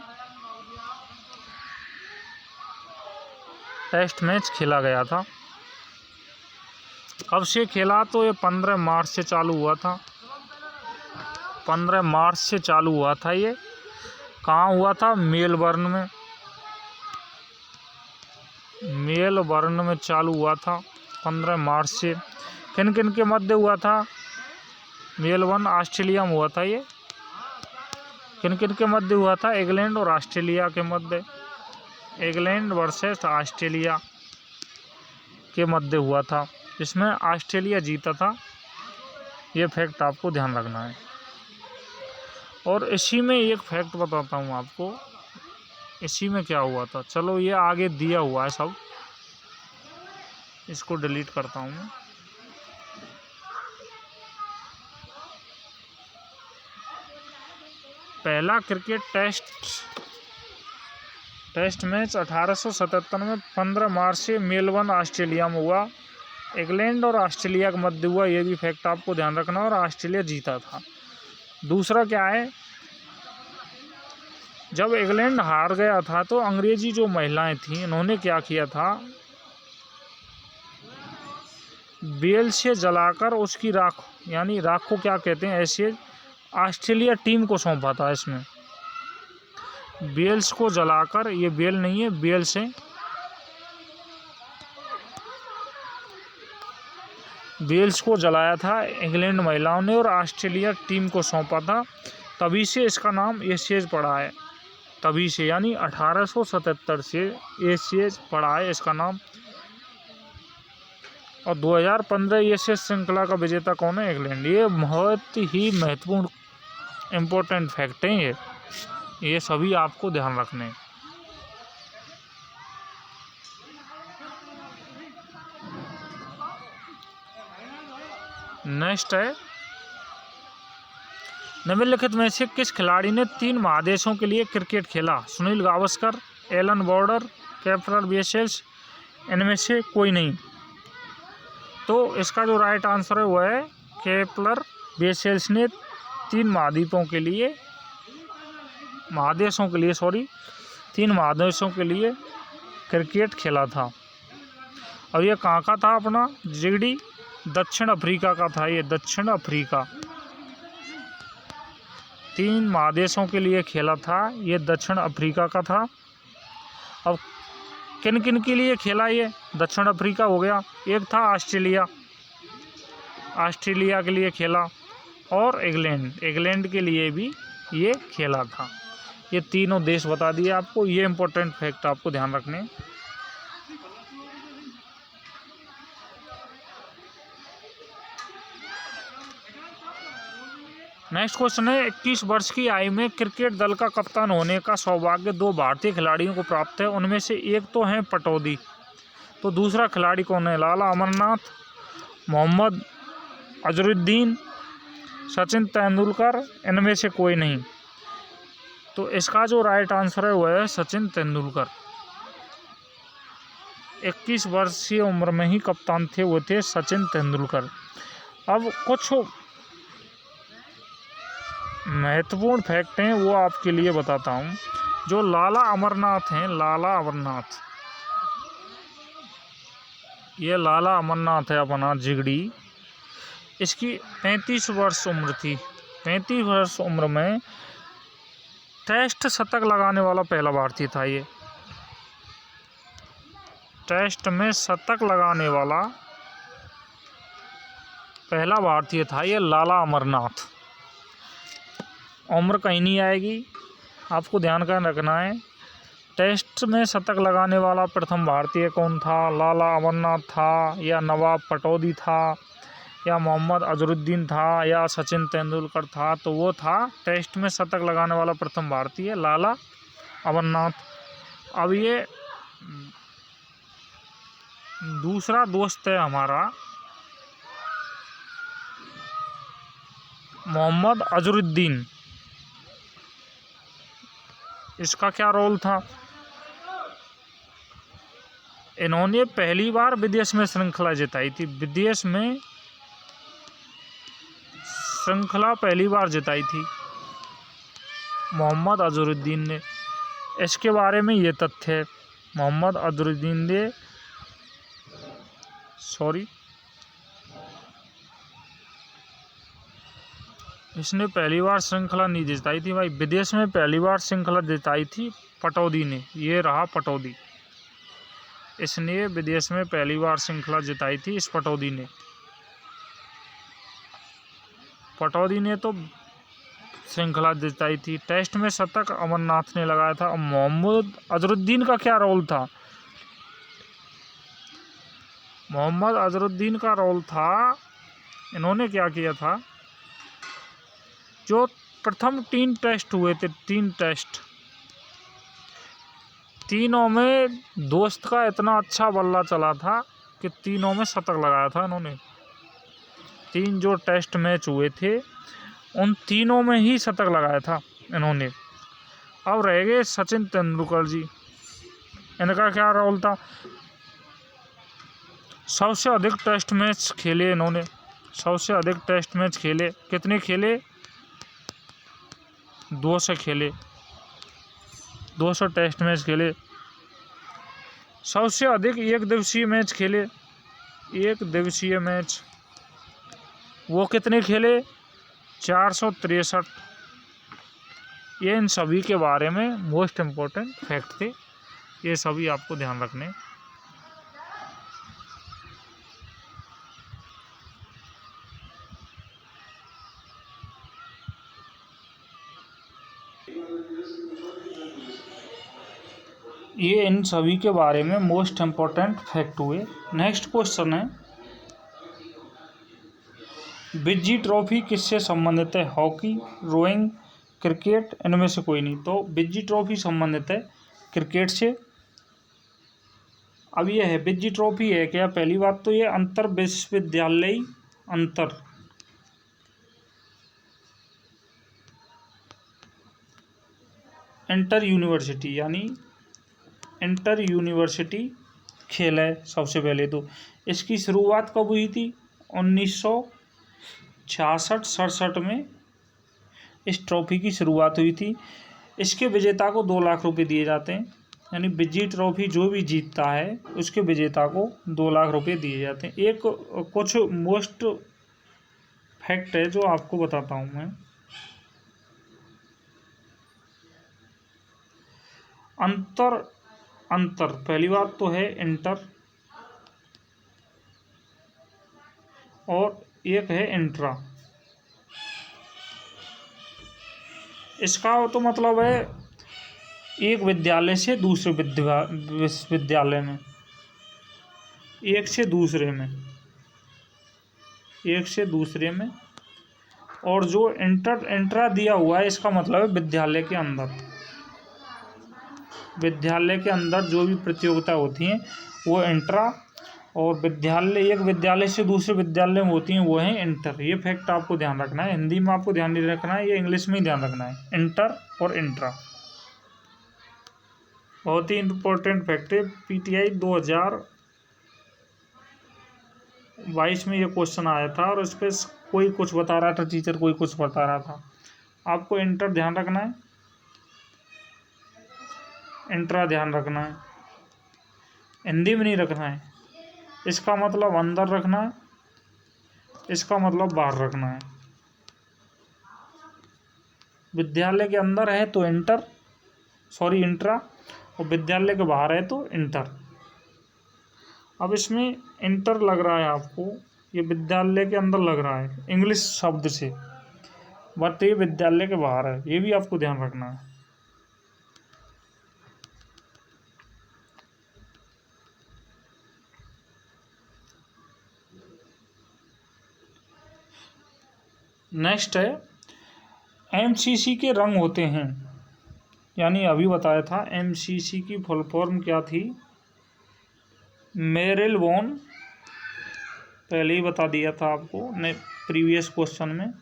टेस्ट मैच खेला गया था। कब से खेला? तो ये 15 मार्च से चालू हुआ था। 15 मार्च से चालू हुआ था। ये कहाँ हुआ था? मेलबर्न में। मेलबर्न में चालू हुआ था 15 मार्च से। किन किन के मध्य हुआ था? मेलबर्न ऑस्ट्रेलिया में हुआ था। ये किन किन के मध्य हुआ था? इंग्लैंड और ऑस्ट्रेलिया के मध्य। इंग्लैंड वर्सेस ऑस्ट्रेलिया के मध्य हुआ था, इसमें ऑस्ट्रेलिया जीता था। ये फैक्ट आपको ध्यान रखना है। और इसी में एक फैक्ट बताता हूँ आपको, इसी में क्या हुआ था। चलो ये आगे दिया हुआ है सब, इसको डिलीट करता हूँ मैं। पहला क्रिकेट टेस्ट मैच 1877 में 15 मार्च से मेलबर्न ऑस्ट्रेलिया में हुआ। इंग्लैंड और ऑस्ट्रेलिया के मध्य हुआ, ये भी फैक्ट आपको ध्यान रखना। और ऑस्ट्रेलिया जीता था। दूसरा क्या है, जब इंग्लैंड हार गया था तो अंग्रेजी जो महिलाएं थीं इन्होंने क्या किया था, बेल से जलाकर उसकी राख, यानी राख को क्या कहते हैं, ऐसे ऑस्ट्रेलिया टीम को सौंपा था। इसमें बेल्स को जलाकर, ये बेल नहीं है, बेल से बेल्स को जलाया था इंग्लैंड महिलाओं ने और ऑस्ट्रेलिया टीम को सौंपा था। तभी से इसका नाम एशेज पड़ा है। तभी से यानी 1877 से एशेज पड़ा है इसका नाम। और 2015 एशेज श्रृंखला का विजेता कौन है? इंग्लैंड। ये बहुत ही महत्वपूर्ण इम्पोर्टेंट फैक्ट हैं ये सभी आपको ध्यान रखने हैं। नेक्स्ट है, निम्नलिखित में से किस खिलाड़ी ने 3 महादेशों के लिए क्रिकेट खेला? Sunil Gavaskar, Allan Border, Kepler Wessels, इनमें से कोई नहीं। तो इसका जो राइट आंसर है वो है केपलर बेसेल्स ने 3 महादेशों के लिए 3 महादेशों के लिए क्रिकेट खेला था। और ये कहाँ का था? अपना जिगड़ी दक्षिण अफ्रीका का था। ये दक्षिण अफ्रीका 3 महादेशों के लिए खेला था, ये दक्षिण अफ्रीका का था। अब किन किन के लिए खेला? ये दक्षिण अफ्रीका हो गया, एक था ऑस्ट्रेलिया के लिए खेला, और इंग्लैंड के लिए भी ये खेला था। ये तीनों देश बता दिए आपको। ये इम्पोर्टेंट फैक्ट आपको ध्यान रखने। नेक्स्ट क्वेश्चन है, 21 वर्ष की आयु में क्रिकेट दल का कप्तान होने का सौभाग्य 2 भारतीय खिलाड़ियों को प्राप्त है। उनमें से एक तो हैं पटौदी, तो दूसरा खिलाड़ी कौन है? लाला अमरनाथ, मोहम्मद अजरुद्दीन, सचिन तेंदुलकर, इनमें से कोई नहीं। तो इसका जो राइट आंसर है वह है सचिन तेंदुलकर। 21 वर्षीय उम्र में ही कप्तान थे, वो थे सचिन तेंदुलकर। अब कुछ महत्वपूर्ण फैक्ट हैं वो आपके लिए बताता हूँ। जो लाला अमरनाथ हैं, लाला अमरनाथ, ये लाला अमरनाथ है अपना जिगड़ी, इसकी 35 वर्ष उम्र थी। 35 वर्ष उम्र में टेस्ट शतक लगाने वाला पहला भारतीय था। ये टेस्ट में शतक लगाने वाला पहला भारतीय था, ये लाला अमरनाथ। उम्र कहीं नहीं आएगी, आपको ध्यान का रखना है। टेस्ट में शतक लगाने वाला प्रथम भारतीय कौन था? लाला अमरनाथ था, या नवाब पटौदी था, या मोहम्मद अजरुद्दीन था या सचिन तेंदुलकर था, तो वो था टेस्ट में शतक लगाने वाला प्रथम भारतीय लाला अमरनाथ। अब ये दूसरा दोस्त है हमारा मोहम्मद अजरुद्दीन। इसका क्या रोल था? इन्होंने पहली बार विदेश में श्रृंखला जिताई थी। विदेश में श्रृंखला पहली बार जिताई थी मोहम्मद अजरुद्दीन ने। इसके बारे में ये तथ्य है, मोहम्मद अजरुद्दीन ने इसने पहली बार श्रृंखला नहीं जिताई थी भाई, विदेश में पहली बार श्रृंखला जिताई थी पटौदी ने। ये रहा पटौदी, इसने विदेश में पहली बार श्रृंखला जिताई थी इस पटौदी ने। पटौदी ने तो श्रृंखला जिताई थी। टेस्ट में शतक अमरनाथ ने लगाया था। मोहम्मद अजरुद्दीन का क्या रोल था? मोहम्मद अजरुद्दीन का रोल था, इन्होंने क्या किया था, जो प्रथम 3 टेस्ट हुए थे, 3 टेस्ट, तीनों में दोस्त का इतना अच्छा बल्ला चला था कि तीनों में शतक लगाया था इन्होंने। 3 जो टेस्ट मैच हुए थे उन तीनों में ही शतक लगाया था इन्होंने। अब रह गए सचिन तेंदुलकर जी, इनका क्या रोल था? सबसे अधिक टेस्ट मैच खेले इन्होंने, सबसे अधिक टेस्ट मैच खेले। कितने खेले? 200 खेले, 200 टेस्ट मैच खेले। सबसे अधिक एक दिवसीय मैच खेले, एक दिवसीय मैच वो कितने खेले? 463। ये इन सभी के बारे में मोस्ट इम्पोर्टेंट फैक्ट थे, ये सभी आपको ध्यान रखने। ये इन सभी के बारे में मोस्ट इम्पोर्टेंट फैक्ट हुए। नेक्स्ट क्वेश्चन है, विजी ट्रॉफी किससे संबंधित है? हॉकी, रोइंग, क्रिकेट, इनमें से कोई नहीं। तो विजी ट्रॉफी संबंधित है क्रिकेट से। अब ये है विजी ट्रॉफी है क्या? पहली बात तो ये अंतर विश्वविद्यालय इंटर यूनिवर्सिटी यानी इंटर यूनिवर्सिटी खेल है सबसे पहले तो। इसकी शुरुआत कब हुई थी? 1966-67 में इस ट्रॉफी की शुरुआत हुई थी। इसके विजेता को 2 लाख रुपए दिए जाते हैं, यानी विजी ट्रॉफी जो भी जीतता है उसके विजेता को 2 लाख रुपए दिए जाते हैं। एक कुछ मोस्ट फैक्ट है जो आपको बताता हूँ मैं। अंतर पहली बात तो है इंटर और एक है इंट्रा। इसका तो मतलब है एक विद्यालय से दूसरे विश्वविद्यालय में, एक से दूसरे में। और जो इंट्रा दिया हुआ है इसका मतलब है विद्यालय के अंदर जो भी प्रतियोगिता होती हैं वो इंट्रा, और एक विद्यालय से दूसरे विद्यालय में होती हैं वो है इंटर। ये फैक्ट आपको ध्यान रखना है, हिंदी में आपको ध्यान नहीं रखना है, ये इंग्लिश में ही ध्यान रखना है, इंटर और इंट्रा। बहुत ही इम्पोर्टेंट फैक्ट है। पीटीआई 2022 में ये क्वेश्चन आया था और उस पर कोई कुछ बता रहा था, टीचर कोई कुछ बता रहा था। आपको इंटर ध्यान रखना है, इंट्रा ध्यान रखना है, हिंदी में नहीं रखना है। इसका मतलब अंदर रखना है, इसका मतलब बाहर रखना है। विद्यालय के अंदर है तो इंट्रा, और विद्यालय के बाहर है तो इंटर। अब इसमें इंटर लग रहा है आपको, ये विद्यालय के अंदर लग रहा है इंग्लिश शब्द से, बट ये विद्यालय के बाहर है, ये भी आपको ध्यान रखना है। नेक्स्ट है एमसीसी के रंग होते हैं, यानी अभी बताया था एमसीसी की फुल फॉर्म क्या थी, मेरिल-बोन, पहले ही बता दिया था आपको ने प्रीवियस क्वेश्चन में।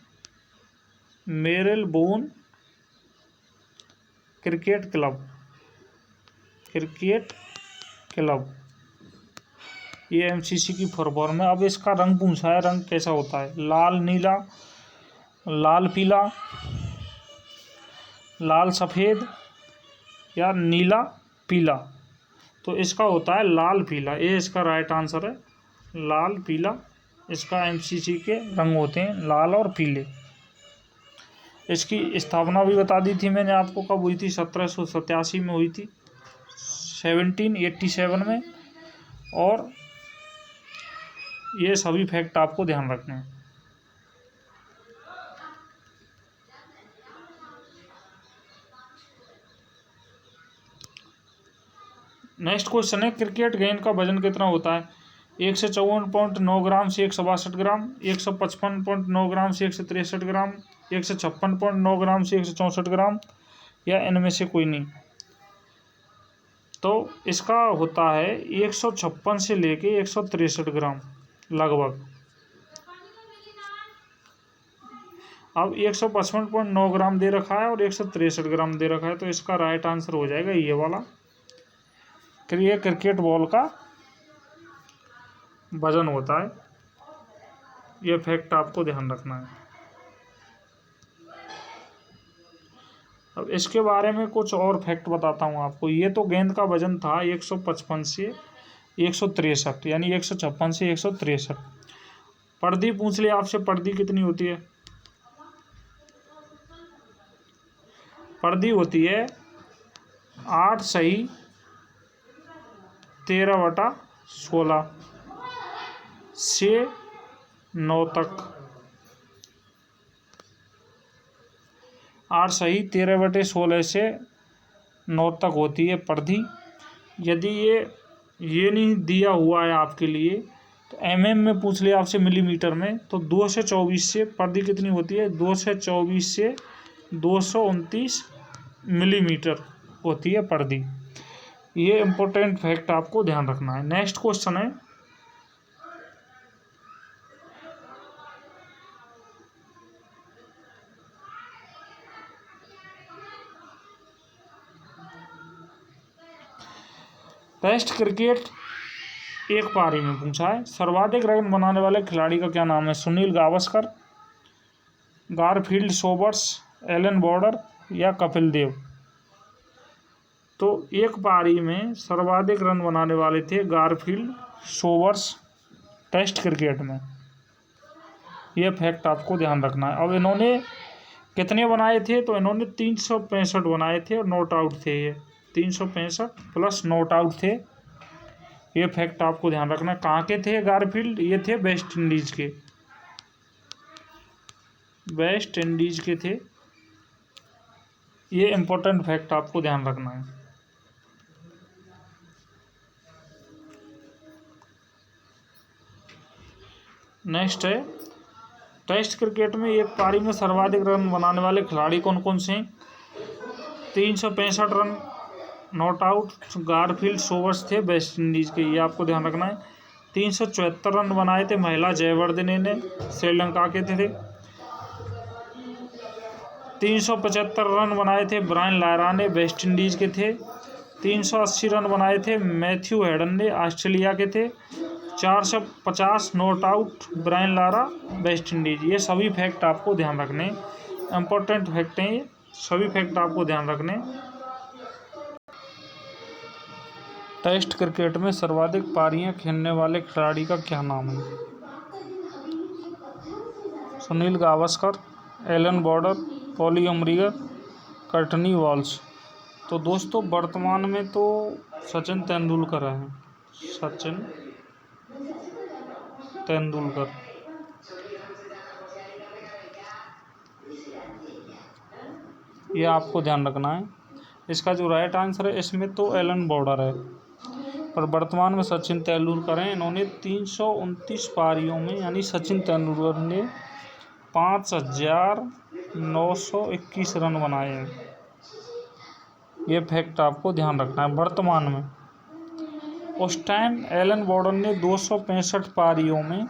मेरिल-बोन क्रिकेट क्लब, ये एमसीसी की फुल फॉर्म है। अब इसका रंग पूछा है, रंग कैसा होता है, लाल नीला, लाल पीला, लाल सफ़ेद या नीला पीला। तो इसका होता है लाल पीला, ये इसका राइट आंसर है, लाल पीला इसका एमसीसी के रंग होते हैं, लाल और पीले। इसकी स्थापना भी बता दी थी मैंने आपको, कब हुई थी, 1787 में हुई थी, 1787 में। और ये सभी फैक्ट आपको ध्यान रखने हैं। नेक्स्ट क्वेश्चन है, क्रिकेट गेंद का वजन कितना होता है, 154.9 ग्राम से 162 ग्राम, 155.9 ग्राम से 163 ग्राम, 156.9 ग्राम से 164 ग्राम, या इनमें से कोई नहीं। तो इसका होता है 156 से लेके 163 ग्राम लगभग। अब 155.9 ग्राम दे रखा है और 163 ग्राम दे रखा है, तो इसका राइट आंसर हो जाएगा ये वाला। ये क्रिकेट बॉल का वजन होता है, ये फैक्ट आपको ध्यान रखना है। अब इसके बारे में कुछ और फैक्ट बताता हूँ आपको। ये तो गेंद का वजन था 155 से 163, यानी 156 से 163। पर्दी पूछ लिया आपसे, पर्दी कितनी होती है, पर्दी होती है 8 सही 13/16 से 9 तक, 8 सही 13/16 से 9 तक होती है पर्दी। यदि ये नहीं दिया हुआ है आपके लिए तो एमएम में पूछ लिया आपसे, मिलीमीटर में, तो 2 से 24 से पर्दी कितनी होती है, 2 से 24 से 229 मिलीमीटर होती है पर्दी। ये इम्पोर्टेंट फैक्ट आपको ध्यान रखना है। नेक्स्ट क्वेश्चन है, टेस्ट क्रिकेट एक पारी में पूछा है, सर्वाधिक रन बनाने वाले खिलाड़ी का क्या नाम है, Sunil Gavaskar, Garfield Sobers, Allan Border या कपिल देव। तो एक पारी में सर्वाधिक रन बनाने वाले थे गारफील्ड सोबर्स टेस्ट क्रिकेट में, ये फैक्ट आपको ध्यान रखना है। अब इन्होंने कितने बनाए थे, तो इन्होंने 365 बनाए थे और नॉट आउट थे, ये 365 प्लस नॉट आउट थे, ये फैक्ट आपको ध्यान रखना है। कहाँ के थे गारफील्ड, ये थे वेस्ट इंडीज़ के, वेस्ट इंडीज़ के थे, ये इम्पोर्टेंट फैक्ट आपको ध्यान रखना है। नेक्स्ट है, टेस्ट क्रिकेट में एक पारी में सर्वाधिक रन बनाने वाले खिलाड़ी कौन कौन से हैं, 365 run not out Garfield Sobers थे वेस्ट इंडीज़ के, ये आपको ध्यान रखना है। 374 रन बनाए थे महिला जयवर्धने ने, श्रीलंका के थे। 375 रन बनाए थे ब्रायन लारा ने, वेस्ट इंडीज़ के थे। 380 रन बनाए थे मैथ्यू हेडन ने, ऑस्ट्रेलिया के थे। 450 not out Brian Lara, West Indies. ये सभी फैक्ट आपको ध्यान रखने, इम्पोर्टेंट फैक्ट हैं, ये सभी फैक्ट आपको ध्यान रखने। टेस्ट क्रिकेट में सर्वाधिक पारियां खेलने वाले खिलाड़ी का क्या नाम है, Sunil Gavaskar, Allan Border, Polly Umrigar, Courtney Walsh. तो दोस्तों वर्तमान में तो सचिन तेंदुलकर हैं, सचिन तेंदुलकर। ये आपको ध्यान रखना है। इसका जो राइट आंसर है इसमें तो एलन बॉर्डर है, पर वर्तमान में सचिन तेंदुलकर हैं। इन्होंने 329 पारियों में, यानी सचिन तेंदुलकर ने 5,921 रन बनाए हैं। ये फैक्ट आपको ध्यान रखना है। वर्तमान में उस टाइम एलन बॉर्डन ने 265 पारियों में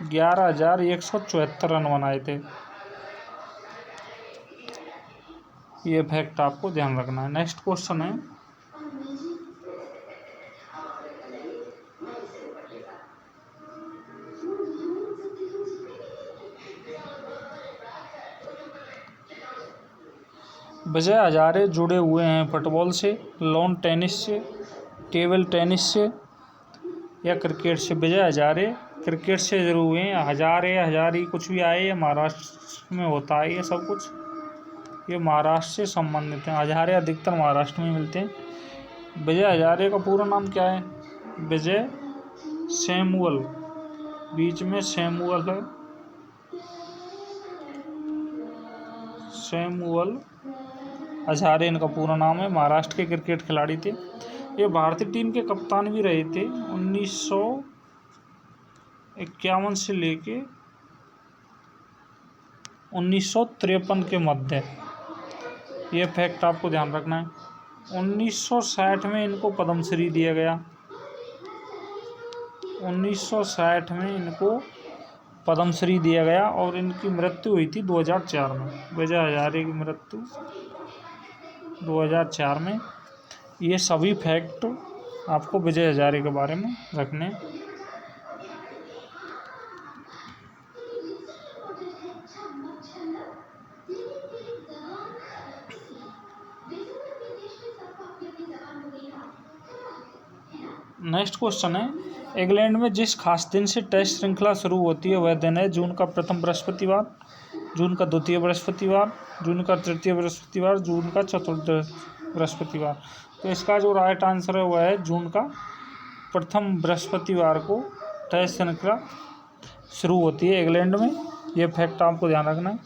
11,174 रन बनाए थे। ये फैक्ट आपको ध्यान रखना है। नेक्स्ट क्वेश्चन है, विजय हजारे जुड़े हुए हैं फुटबॉल से, लॉन टेनिस से, टेबल टेनिस से या क्रिकेट से? विजय हजारे क्रिकेट से जुड़े हुए हैं। हजारी कुछ भी आए, ये महाराष्ट्र में होता है ये सब कुछ, ये महाराष्ट्र से संबंधित हैं। हजारे अधिकतर महाराष्ट्र में मिलते हैं। विजय हजारे का पूरा नाम क्या है? विजय सैमुअल, बीच में सैमुअल है, सैमुअल हजारे इनका पूरा नाम है। महाराष्ट्र के क्रिकेट खिलाड़ी थे। ये भारतीय टीम के कप्तान भी रहे थे 1951 से लेके 1953 के मध्य। ये फैक्ट आपको ध्यान रखना है। 1960 में इनको पद्मश्री दिया गया। 1960 में इनको पद्मश्री दिया गया और इनकी मृत्यु हुई थी 2004 में। विजय हजारे की मृत्यु 2004 में। ये सभी फैक्ट आपको विजय हजारे के बारे में रखने। नेक्स्ट क्वेश्चन है, इंग्लैंड में जिस खास दिन से टेस्ट श्रृंखला शुरू होती है वह दिन है जून का प्रथम बृहस्पतिवार, जून का द्वितीय बृहस्पतिवार, जून का तृतीय बृहस्पतिवार, जून का चतुर्थ बृहस्पतिवार। तो इसका जो राइट आंसर है वह है जून का प्रथम बृहस्पतिवार को टेस्ट श्रृंखला शुरू होती है इंग्लैंड में। यह फैक्ट आपको ध्यान रखना है।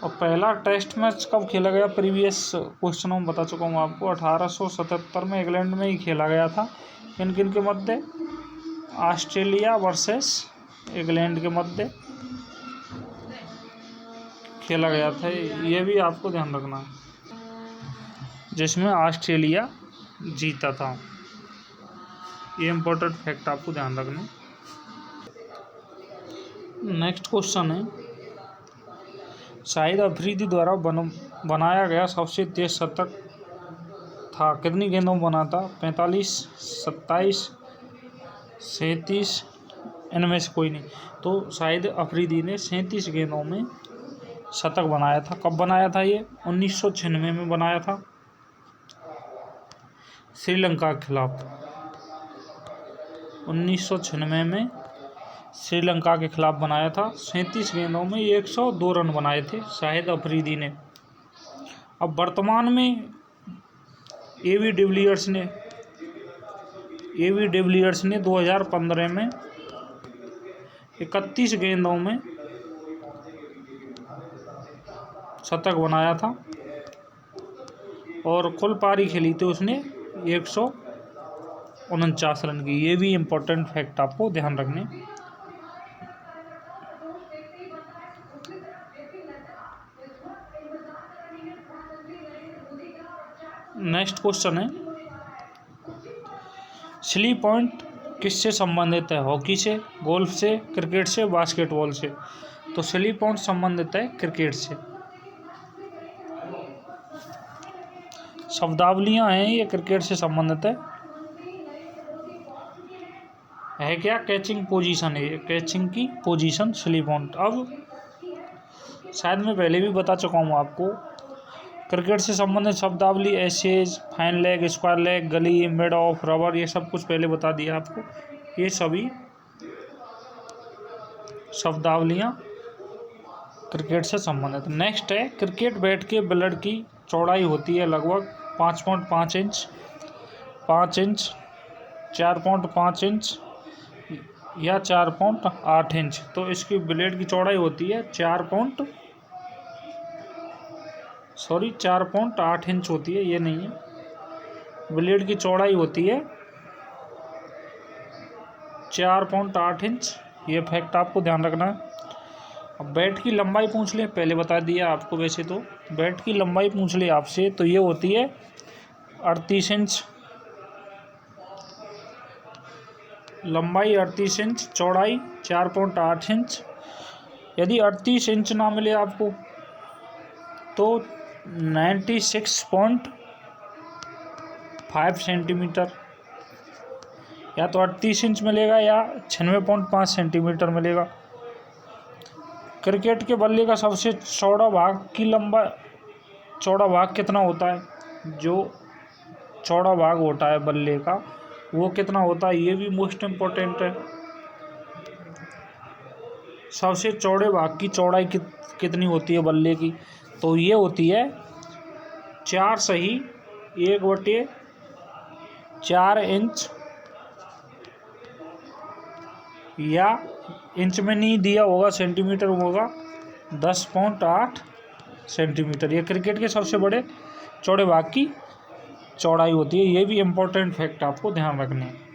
और पहला टेस्ट मैच कब खेला गया? प्रीवियस क्वेश्चनों में बता चुका हूँ आपको। 1877 में इंग्लैंड में ही खेला गया था। किन किन के मध्य? ऑस्ट्रेलिया वर्सेस इंग्लैंड के मध्य खेला गया था। ये भी आपको ध्यान रखना है, जिसमें ऑस्ट्रेलिया जीता था। ये इम्पोर्टेंट फैक्ट आपको ध्यान रखना। नेक्स्ट क्वेश्चन है, शाहिद अफरीदी द्वारा बनाया गया सबसे तेज शतक था? कितनी गेंदों में बना था? 45, 27, 37, इनमें से कोई नहीं। तो शाहिद अफरीदी ने 37 गेंदों में शतक बनाया था। कब बनाया था ये? 1996 में बनाया था, श्रीलंका के खिलाफ। 1996 में श्रीलंका के खिलाफ बनाया था। 37 गेंदों में 102 रन बनाए थे शाहिद अफरीदी ने। अब वर्तमान में एबी डिविलियर्स ने 2015 में 31 गेंदों में शतक बनाया था और कुल पारी खेली थी उसने 149 रन की। ये भी इम्पोर्टेंट फैक्ट आपको ध्यान रखने। नेक्स्ट क्वेश्चन है, स्ली पॉइंट किससे संबंधित है? हॉकी से, गोल्फ से, क्रिकेट से, बास्केटबॉल से? तो स्ली पॉइंट संबंधित है क्रिकेट से। शब्दावलियां हैं ये क्रिकेट से संबंधित है क्या? कैचिंग पोजीशन है ये, कैचिंग की पोजीशन स्ली पॉइंट। अब शायद मैं पहले भी बता चुका हूँ आपको, क्रिकेट से संबंधित शब्दावली ashes, fine leg, square leg, gully, mid off, rubber, ये सब कुछ पहले बता दिया आपको। ये सभी शब्दावलियाँ क्रिकेट से संबंधित। नेक्स्ट है, क्रिकेट बैट के ब्लेड की चौड़ाई होती है लगभग 5.5 इंच, 5 इंच, 4.5 इंच या 4.8 इंच। तो इसकी ब्लेड की चौड़ाई होती है 4.8 इंच होती है, ये नहीं है। ब्लेड की चौड़ाई होती है 4.8 इंच। ये फैक्ट आपको ध्यान रखना है। अब बैट की लंबाई पूछ ले, पहले बता दिया आपको। वैसे तो बैट की लंबाई पूछ ले आपसे तो ये होती है 38 इंच। लंबाई 38 इंच, चौड़ाई 4.8 इंच। यदि 38 इंच ना मिले आपको तो 96.5 सेंटीमीटर, या तो 38 इंच मिलेगा या 96.5 सेंटीमीटर मिलेगा। क्रिकेट के बल्ले का सबसे चौड़ा भाग चौड़ा भाग कितना होता है? जो चौड़ा भाग होता है बल्ले का वो कितना होता है, ये भी मोस्ट इम्पोर्टेंट है। सबसे चौड़े भाग की चौड़ाई कितनी होती है बल्ले की? तो ये होती है 4 सही 1/4 इंच, या इंच में नहीं दिया होगा, सेंटीमीटर होगा 10.8 सेंटीमीटर। ये क्रिकेट के सबसे बड़े चौड़े भाग की चौड़ाई होती है। ये भी इम्पोर्टेंट फैक्ट आपको ध्यान रखने हैं।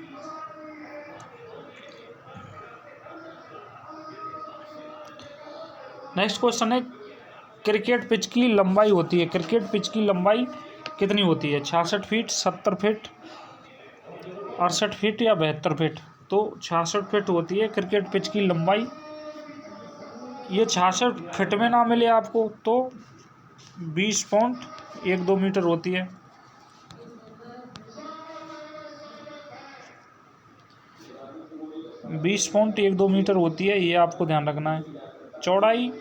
नेक्स्ट क्वेश्चन है, क्रिकेट पिच की लंबाई होती है, क्रिकेट पिच की लंबाई कितनी होती है? 66 फीट, 70 फीट, 68 फीट या 72 फीट? तो 66 फीट होती है क्रिकेट पिच की लंबाई। ये 66 फीट में ना मिले आपको तो 20.12 मीटर होती है। बीस पॉइंट 12 मीटर होती है, ये आपको ध्यान रखना है। चौड़ाई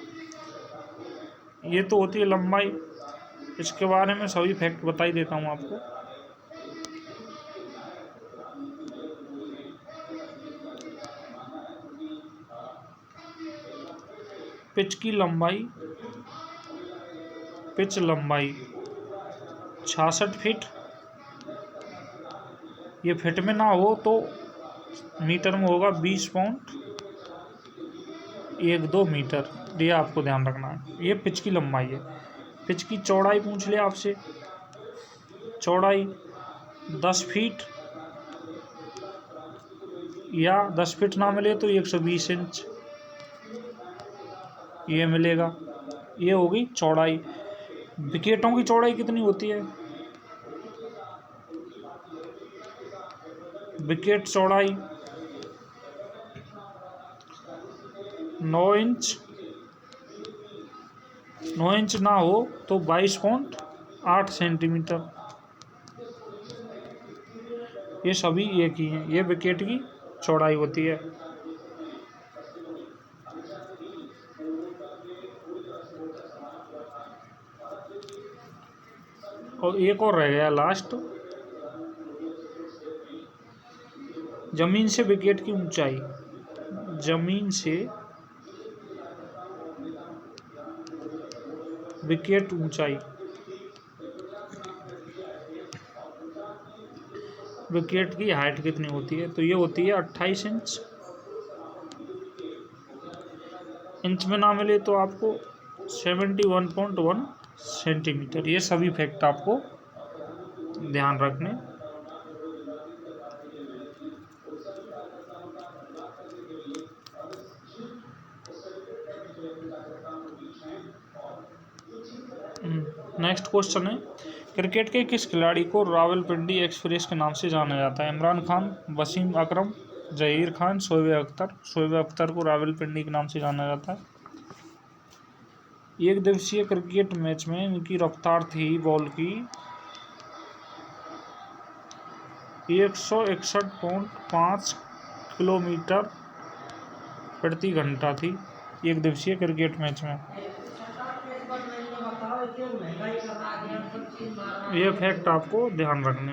ये तो होती है लंबाई, इसके बारे में सभी फैक्ट बता ही देता हूँ आपको। पिच की लंबाई, पिच लंबाई 66 फीट, ये फीट में ना हो तो मीटर में होगा 20.12 मीटर। ये आपको ध्यान रखना है, ये पिच की लंबाई है। पिच की चौड़ाई पूछ ले आपसे, चौड़ाई 10 फीट, या 10 फीट ना मिले तो 120 इंच ये मिलेगा। ये होगी चौड़ाई। विकेटों की चौड़ाई कितनी होती है? विकेट चौड़ाई 9 इंच, 9 इंच ना हो तो 22.8 सेंटीमीटर। ये सभी एक ही हैं, ये विकेट की चौड़ाई होती है। और एक और रह गया लास्ट, जमीन से विकेट की ऊंचाई। जमीन से विकेट ऊंचाई, विकेट की हाइट कितनी होती है? तो ये होती है 28 इंच। इंच में ना मिले तो आपको 71.1 सेंटीमीटर। ये सभी फैक्ट आपको ध्यान रखने। नेक्स्ट क्वेश्चन है, क्रिकेट के किस खिलाड़ी को रावलपिंडी एक्सप्रेस के नाम से जाना जाता है? इमरान खान, वसीम अकरम, जहीर खान, शोएब अख्तर। शोएब अख्तर को रावलपिंडी के नाम से जाना जाता है। एक दिवसीय क्रिकेट मैच में इनकी रफ्तार थी बॉल की 161.5 किलोमीटर प्रति घंटा थी, एक दिवसीय क्रिकेट मैच में। ये फैक्ट आपको ध्यान रखने।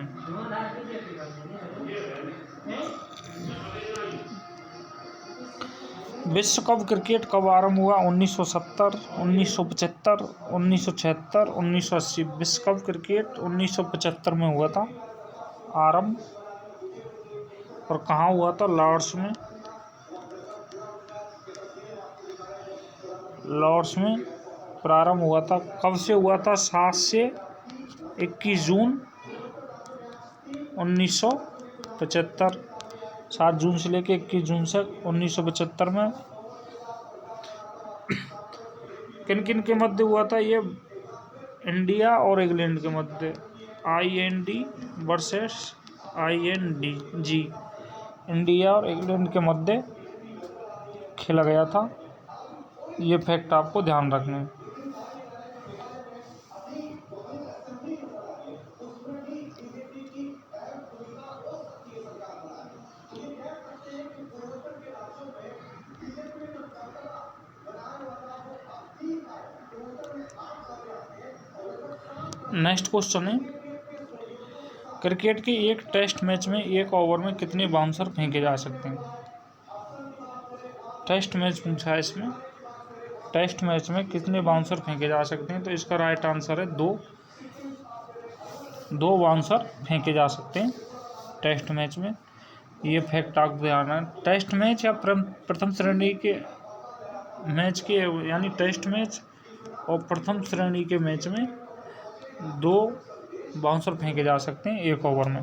विश्व कप क्रिकेट कब आरंभ हुआ? 1970, 1975, 1976, 1980। विश्व कप क्रिकेट 1975 में हुआ था आरंभ। और कहाँ हुआ था? लॉर्ड्स में। लॉर्ड्स में प्रारंभ हुआ था। कब से हुआ था? 7 से 21 जून 1975। 7 जून से लेकर 21 जून तक 1975 में। किन किन के मध्य हुआ था ये? इंडिया और इंग्लैंड के मध्य। IND वर्सेस ING, इंडिया और इंग्लैंड के मध्य खेला गया था। ये फैक्ट आपको ध्यान रखना है। नेक्स्ट क्वेश्चन है, क्रिकेट के एक टेस्ट मैच में एक ओवर में कितने बाउंसर फेंके जा सकते हैं? टेस्ट मैच पूछा है इसमें, टेस्ट मैच में कितने बाउंसर फेंके जा सकते हैं? तो इसका राइट आंसर है दो बाउंसर फेंके जा सकते हैं टेस्ट मैच में। ये फैक्ट आपको ध्यान है। टेस्ट मैच या प्रथम श्रेणी के मैच के, यानी टेस्ट मैच और प्रथम श्रेणी के मैच में 2 बाउंसर फेंके जा सकते हैं एक ओवर में।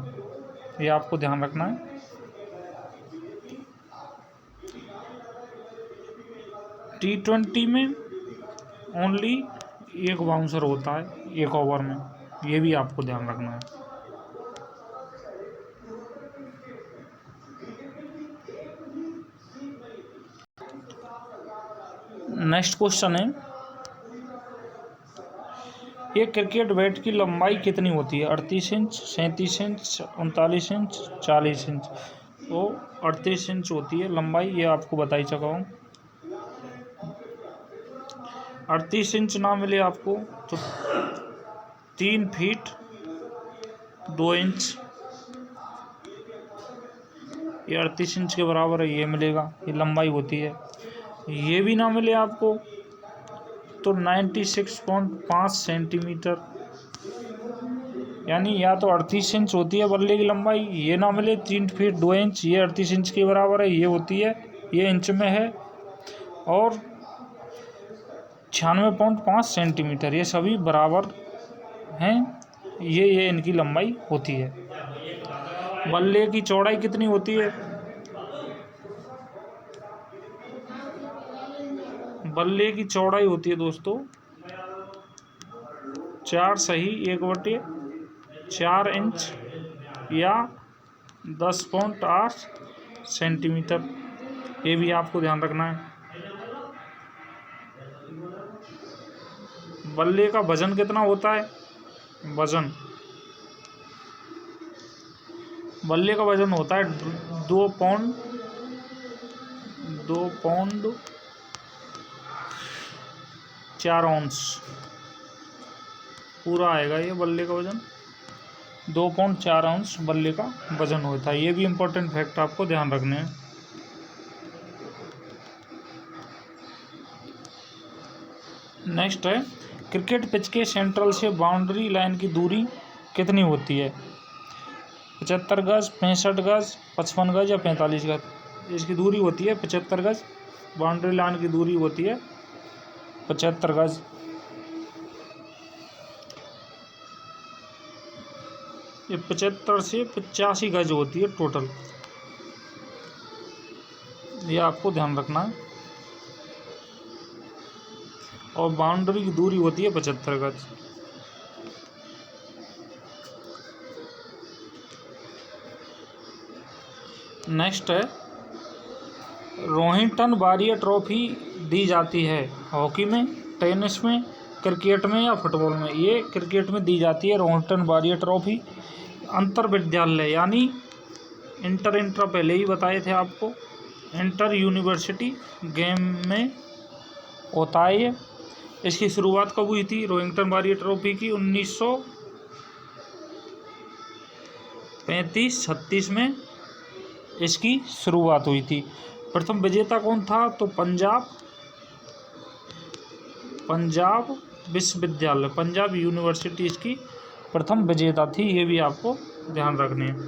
ये आपको ध्यान रखना है। T20 में ओनली 1 बाउंसर होता है एक ओवर में, ये भी आपको ध्यान रखना है। नेक्स्ट क्वेश्चन है, एक क्रिकेट बैट की लंबाई कितनी होती है? 38 इंच, 37 इंच, 39 इंच, 40 इंच। तो 38 इंच होती है लंबाई, ये आपको बता ही चुका हूँ। 38 इंच ना मिले आपको तो 3 फीट 2 इंच, ये 38 इंच के बराबर है, ये मिलेगा, ये लंबाई होती है। ये भी ना मिले आपको तो 96.5 सेंटीमीटर, यानी या तो 38 इंच होती है बल्ले की लंबाई, ये ना मिले 3 फीट 2 इंच, ये 38 इंच के बराबर है, ये होती है, ये इंच में है, और 96.5 सेंटीमीटर, ये सभी बराबर हैं, ये इनकी लंबाई होती है। बल्ले की चौड़ाई कितनी होती है? बल्ले की चौड़ाई होती है दोस्तों 4 सही 1/4 इंच या 10.8 सेंटीमीटर, ये भी आपको ध्यान रखना है। बल्ले का वजन कितना होता है? बल्ले का वजन होता है 2 पाउंड 4 औंस पूरा आएगा ये बल्ले का वजन। 2 पाउंड 4 औंस बल्ले का वजन होता है। ये भी इम्पोर्टेंट फैक्ट आपको ध्यान रखने हैं। नेक्स्ट है, क्रिकेट पिच के सेंट्रल से बाउंड्री लाइन की दूरी कितनी होती है? 75 गज, 65 गज, 55 गज या 45 गज। इसकी दूरी होती है 75 गज, बाउंड्री लाइन की दूरी होती है 75 गज। ये 75 से 85 गज होती है टोटल, ये आपको ध्यान रखना है। और बाउंड्री की दूरी होती है 75 गज। नेक्स्ट है, रोहिंटन बारिया ट्रॉफी दी जाती है हॉकी में, टेनिस में, क्रिकेट में या फुटबॉल में? ये क्रिकेट में दी जाती है रोहिंटन बारिया ट्रॉफी। अंतर विद्यालय यानी इंटर पहले ही बताए थे आपको, इंटर यूनिवर्सिटी गेम में होता है ये। इसकी शुरुआत कब हुई थी रोहिंटन बारिया ट्रॉफी की? 1935-36 में इसकी शुरुआत हुई थी। प्रथम विजेता कौन था? तो पंजाब विश्वविद्यालय, पंजाब यूनिवर्सिटी इसकी प्रथम विजेता थी, ये भी आपको ध्यान रखने हैं।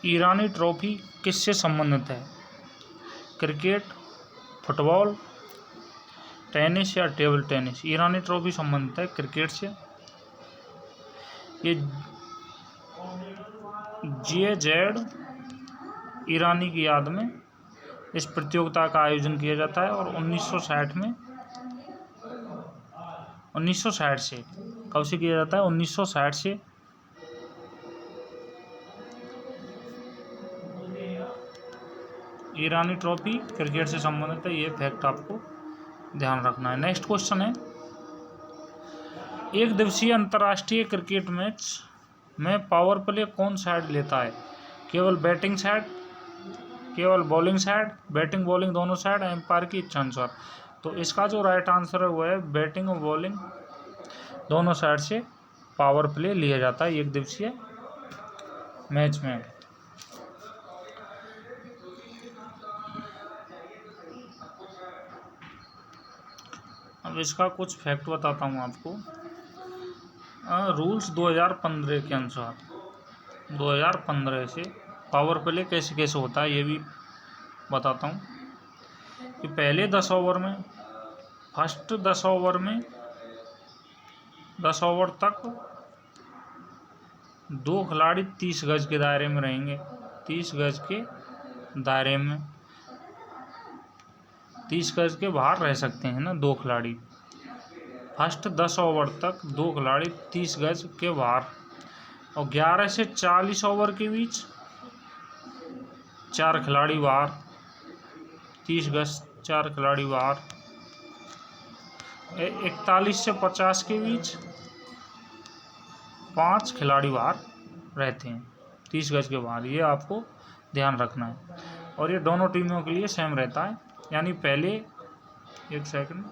ईरानी ट्रॉफी किससे संबंधित है? क्रिकेट, फुटबॉल, टेनिस या टेबल टेनिस। ईरानी ट्रॉफी संबंधित है क्रिकेट से। ये जेड ईरानी की याद में इस प्रतियोगिता का आयोजन किया जाता है और 1960 से कब से किया जाता है? 1960 से ईरानी ट्रॉफी क्रिकेट से संबंधित है। ये फैक्ट आपको ध्यान रखना है। नेक्स्ट क्वेश्चन है, एक दिवसीय अंतर्राष्ट्रीय क्रिकेट मैच में पावर प्ले कौन साइड लेता है? केवल बैटिंग साइड, केवल बॉलिंग साइड, बैटिंग बॉलिंग दोनों साइड, एम्पायर की इच्छा अनुसार। तो इसका जो राइट आंसर है वो है बैटिंग और बॉलिंग दोनों साइड से पावर प्ले लिया जाता है एक दिवसीय मैच में। अब इसका कुछ फैक्ट बताता हूँ आपको। रूल्स 2015 के अनुसार 2015 से पावर प्ले कैसे कैसे होता है ये भी बताता हूँ कि पहले 10 ओवर में, फर्स्ट 10 ओवर में 10 ओवर तक 2 खिलाड़ी 30 गज के दायरे में रहेंगे। 30 गज के दायरे में, 30 गज के बाहर रह सकते हैं ना 2 खिलाड़ी। फर्स्ट 10 ओवर तक 2 खिलाड़ी 30 गज के बाहर, और 11 से 40 ओवर के बीच 4 खिलाड़ी बाहर, 30 गज 4 खिलाड़ी बाहर। 41 से 50 के बीच 5 खिलाड़ी बाहर रहते हैं 30 गज के बाहर। ये आपको ध्यान रखना है और ये दोनों टीमों के लिए सेम रहता है। यानी पहले, एक सेकंड,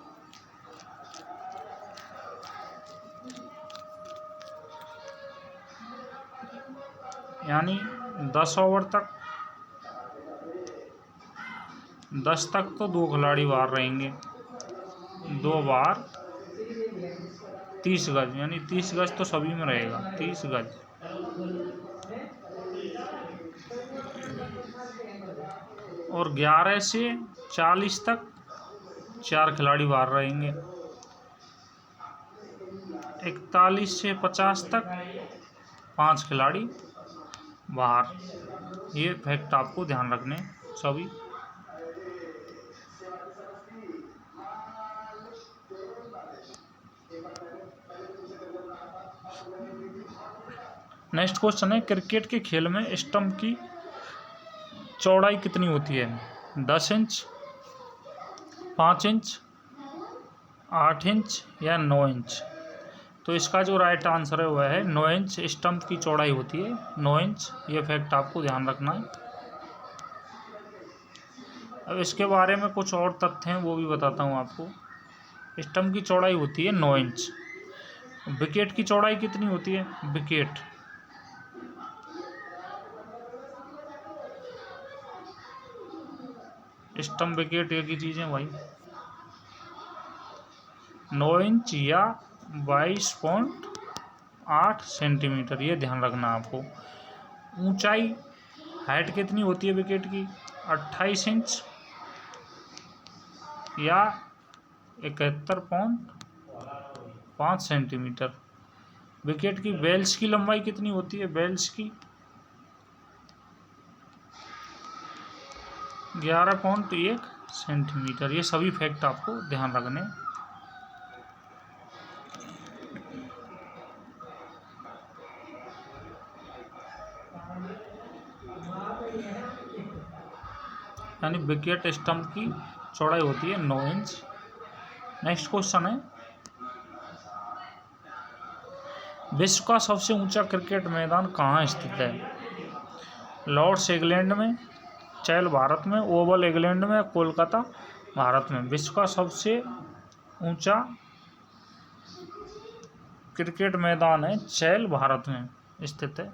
यानी 10 ओवर तक 10 तक तो 2 खिलाड़ी बाहर रहेंगे, 2 बाहर, 30 गज, यानी 30 गज तो सभी में रहेगा, 30 गज। और 11 से 40 तक 4 खिलाड़ी बाहर रहेंगे। 41 से 50 तक 5 खिलाड़ी बाहर। ये फैक्ट आपको ध्यान रखने सभी। नेक्स्ट क्वेश्चन है, क्रिकेट के खेल में स्टंप की चौड़ाई कितनी होती है? 10 इंच, 5 इंच, 8 इंच या 9 इंच? तो इसका जो राइट आंसर है वह है 9 इंच स्टंप की चौड़ाई होती है, 9 इंच। ये फैक्ट आपको ध्यान रखना है। अब इसके बारे में कुछ और तथ्य हैं वो भी बताता हूँ आपको। स्टंप की चौड़ाई होती है 9 इंच। विकेट की चौड़ाई कितनी होती है? विकेट, स्टंप विकेट एक ही चीज़ है भाई। 9 इंच या 22.8 सेंटीमीटर, ये ध्यान रखना आपको। ऊंचाई, हाइट कितनी होती है विकेट की? 28 इंच या 71.5 सेंटीमीटर। विकेट की बेल्स की लंबाई कितनी होती है? बेल्स की 11.1 सेंटीमीटर। ये सभी फैक्ट आपको ध्यान रखने। यानी विकेट स्टंप की चौड़ाई होती है 9 इंच। नेक्स्ट क्वेश्चन है, विश्व का सबसे ऊंचा क्रिकेट मैदान कहाँ स्थित है? लॉर्ड्स इंग्लैंड में, चैल भारत में, ओवल इंग्लैंड में, कोलकाता भारत में। विश्व का सबसे ऊंचा क्रिकेट मैदान है चैल भारत में स्थित है।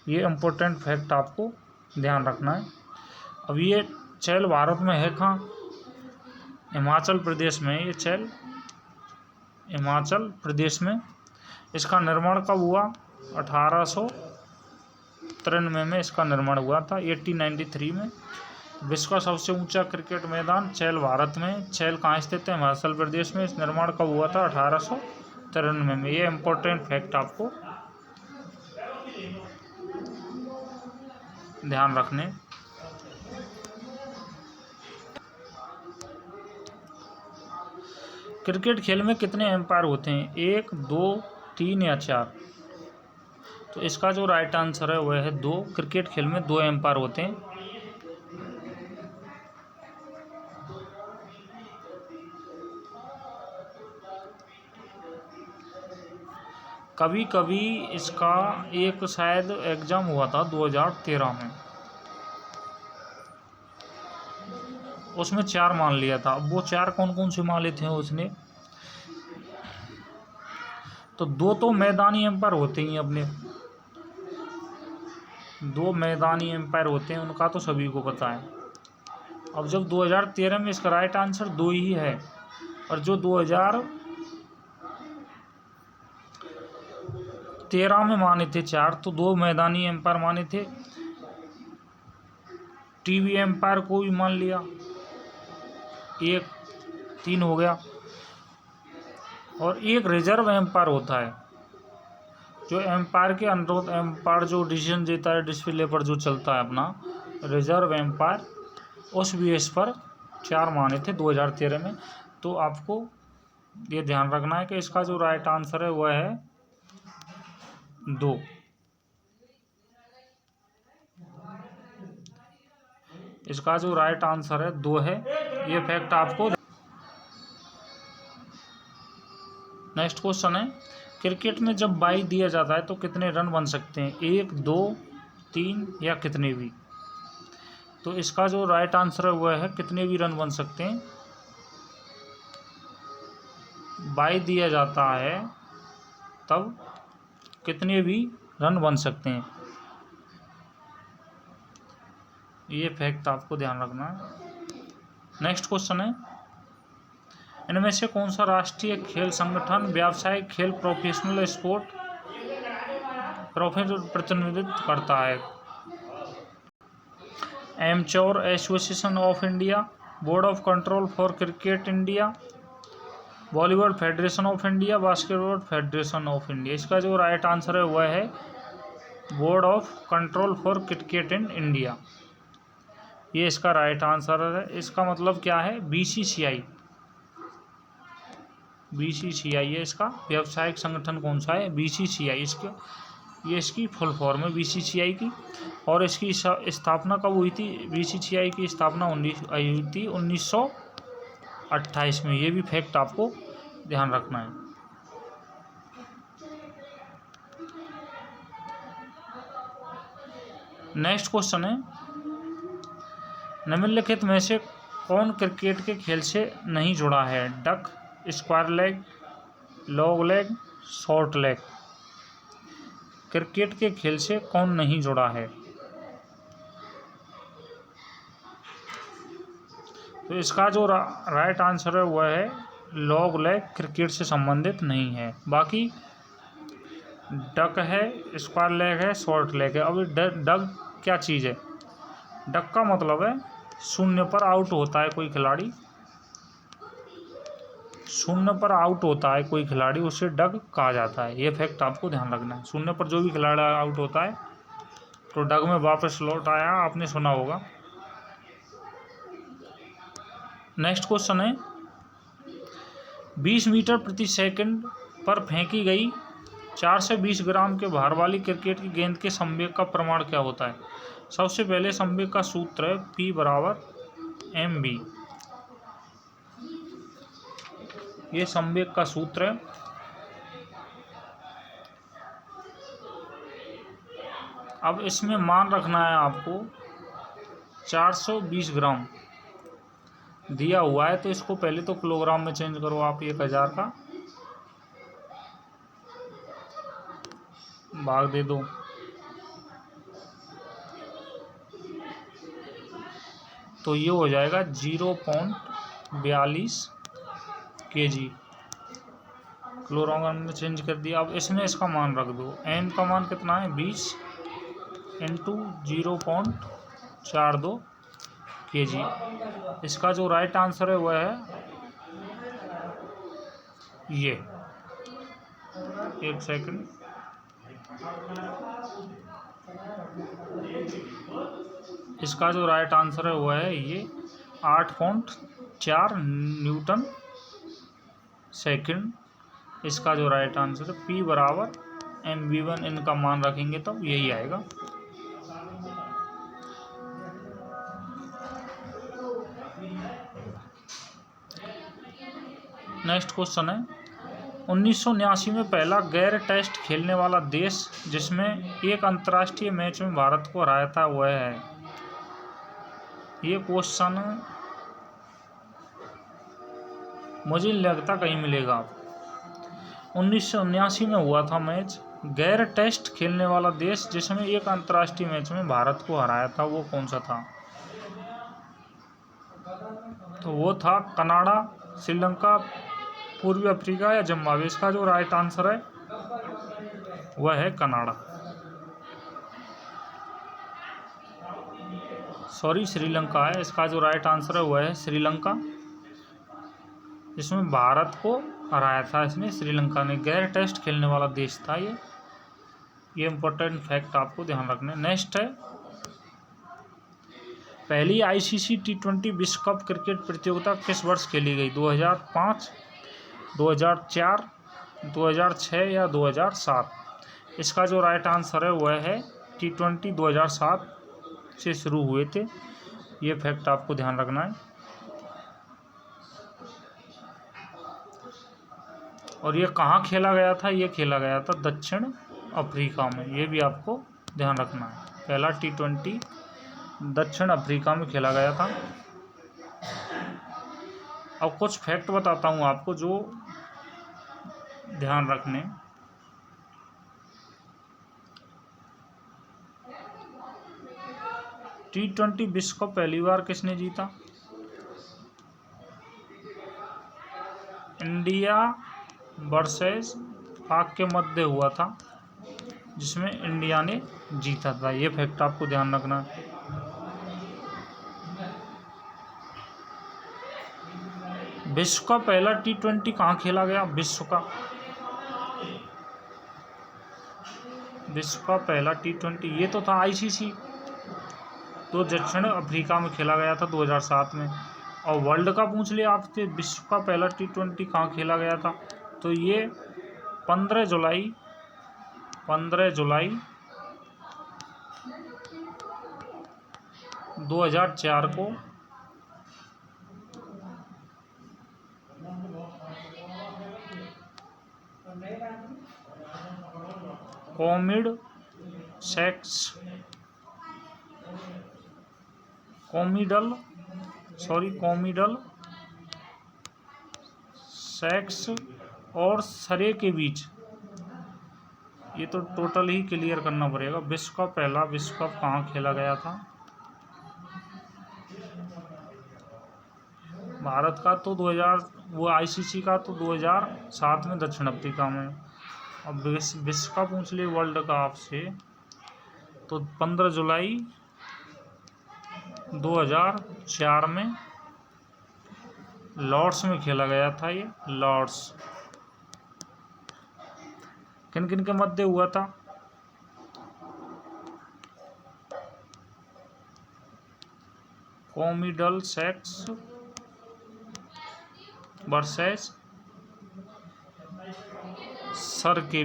ये इम्पोर्टेंट फैक्ट आपको ध्यान रखना है। अब ये चैल भारत में है कहाँ? हिमाचल प्रदेश में। ये चैल हिमाचल प्रदेश में। इसका निर्माण कब हुआ? 1893 में इसका निर्माण हुआ था, 1893 में। विश्व का सबसे ऊंचा क्रिकेट मैदान चैल भारत में। चैल कहाँ स्थित है? हिमाचल प्रदेश में। इस निर्माण कब हुआ था? 1893 में। ये इम्पोर्टेंट फैक्ट आपको ध्यान रखने। क्रिकेट खेल में कितने एम्पायर होते हैं? 1, 2, 3 या 4? तो इसका जो राइट आंसर है वह है 2। क्रिकेट खेल में 2 एम्पायर होते हैं। कभी कभी इसका एक शायद एग्जाम हुआ था 2013 में, उसमें 4 मान लिया था। अब वो 4 कौन कौन से मान लेते हैं उसने? तो 2 तो मैदानी एम्पायर होते ही अपने, 2 मैदानी एम्पायर होते हैं, उनका तो सभी को पता है। अब जब 2013 में इसका राइट आंसर 2 ही है, और जो 2013 में माने थे 4, तो 2 मैदानी एम्पायर माने थे। टीवी एम्पायर को भी मान लिया, 1, 3 हो गया। और एक रिजर्व एम्पायर होता है, जो एम्पायर के अनुरोध, एम्पायर जो डिसीजन देता है डिस्प्ले पर जो चलता है अपना, रिजर्व एम्पायर, उस बेस पर 4 माने थे 2013 में। तो आपको ये ध्यान रखना है कि इसका जो राइट आंसर है वह है 2। इसका जो राइट आंसर है 2 है। ये फैक्ट आपको। नेक्स्ट क्वेश्चन है, क्रिकेट में जब बाई दिया जाता है तो कितने रन बन सकते हैं? 1, 2, 3 या कितने भी? तो इसका जो राइट आंसर है वह है कितने भी रन बन सकते हैं। बाई दिया जाता है तब कितने भी रन बन सकते हैं। ये फैक्ट आपको ध्यान रखना है। नेक्स्ट क्वेश्चन है, इनमें से कौन सा राष्ट्रीय खेल संगठन व्यावसायिक खेल प्रोफेशनल स्पोर्ट प्रतिनिधित्व करता है? Amateur association of India, board of control for cricket India, volleyball federation of India, basketball federation of India? इसका जो राइट आंसर है वह है board of control for cricket in India. ये इसका राइट आंसर है। इसका मतलब क्या है? बीसीसीआई। बीसीसीआई है इसका व्यावसायिक संगठन। कौन सा है? बीसीसीआई। ये इसकी फुल फॉर्म है बीसीसीआई की। और इसकी स्थापना कब हुई थी? बीसीसीआई की स्थापना हुई थी 1928 में। ये भी फैक्ट आपको ध्यान रखना है। नेक्स्ट क्वेश्चन है, निम्नलिखित में से कौन क्रिकेट के खेल से नहीं जुड़ा है? Duck, square leg, long leg, short leg? Cricket के खेल से कौन नहीं जुड़ा है? तो इसका जो राइट आंसर है वह है लॉन्ग लेग क्रिकेट से संबंधित नहीं है। बाकी डक है, स्क्वायर लेग है, शॉर्ट लेग है। अब डक क्या चीज़ है? डक का मतलब है शून्य पर आउट होता है कोई खिलाड़ी, शून्य पर आउट होता है कोई खिलाड़ी, उसे डक कहा जाता है। ये फैक्ट आपको ध्यान रखना है। शून्य पर जो भी खिलाड़ी आउट होता है तो डक में वापस लौट आया, आपने सुना होगा। नेक्स्ट क्वेश्चन है, 20 मीटर प्रति सेकंड पर फेंकी गई 4 से 20 ग्राम के भार वाली क्रिकेट की गेंद के संवेग का प्रमाण क्या होता है? सबसे पहले संवेग का सूत्र है P = mv। ये संवेग का सूत्र है। अब इसमें मान रखना है आपको 420 ग्राम दिया हुआ है, तो इसको पहले तो किलोग्राम में चेंज करो आप। 1000 का भाग दे दो, तो ये हो जाएगा 0.42 kg। किलोग्राम में चेंज कर दिया। अब इसमें इसका मान रख दो। एम का मान कितना है? 20 × 0.42 kg। इसका जो राइट आंसर है वह है ये, एक सेकंड, इसका जो राइट आंसर है वह है ये 8.4 न्यूटन सेकंड। इसका जो राइट आंसर है P बराबर mv1 इनका मान रखेंगे तब यही आएगा। नेक्स्ट क्वेश्चन है 1979 में पहला गैर टेस्ट खेलने वाला देश जिसमें एक अंतर्राष्ट्रीय मैच में भारत को हराया था वह है। ये क्वेश्चन मुझे नहीं लगता कहीं मिलेगा आपको। 1979 में हुआ था मैच, गैर टेस्ट खेलने वाला देश जिसमें एक अंतर्राष्ट्रीय मैच में भारत को हराया था वो कौन सा था? तो वो था कनाडा, श्रीलंका, पूर्वी अफ्रीका या जिम्बाब्वे। इसका जो राइट आंसर है वह है कनाडा, सॉरी श्रीलंका है। इसका जो राइट आंसर है वह है श्रीलंका, जिसमें भारत को हराया था इसने श्रीलंका ने। गैर टेस्ट खेलने वाला देश था ये इम्पोर्टेंट फैक्ट आपको ध्यान रखना है। नेक्स्ट है पहली आईसीसी T20 विश्व कप क्रिकेट प्रतियोगिता किस वर्ष खेली गई? 2005, 2004, 2006 या 2007? इसका जो राइट आंसर है वह है T20 2007 से शुरू हुए थे। ये फैक्ट आपको ध्यान रखना है। और ये कहाँ खेला गया था? ये खेला गया था दक्षिण अफ्रीका में। ये भी आपको ध्यान रखना है। पहला T20 दक्षिण अफ्रीका में खेला गया था। अब कुछ फैक्ट बताता हूँ आपको जो ध्यान रखने। T20 विश्व कप पहली बार किसने जीता? इंडिया वर्सेस पाक के मध्य हुआ था, जिसमें इंडिया ने जीता था। ये फैक्ट आपको ध्यान रखना है। विश्व का पहला T20 कहाँ खेला गया? विश्व का पहला T20 ये तो था आईसीसी, तो दक्षिण अफ्रीका में खेला गया था 2007 में। और वर्ल्ड का पूछ लिया आपसे विश्व का पहला T20 कहाँ खेला गया था, तो ये 15 जुलाई 2004 को कोमिडल सैक्स और सरे के बीच। ये तो टोटल ही क्लियर करना पड़ेगा। विश्व का पहला विश्व कप कहाँ खेला गया था? भारत का तो 2000, वो आईसीसी का तो 2007 में दक्षिण अफ्रीका में। अब विश्व का पूछ लिए वर्ल्ड का आपसे, तो 15 जुलाई 2004 में लॉर्ड्स में खेला गया था। ये लॉर्ड्स किन किन के मध्य हुआ था? कोमिडल सैक्स वर्सेस सर के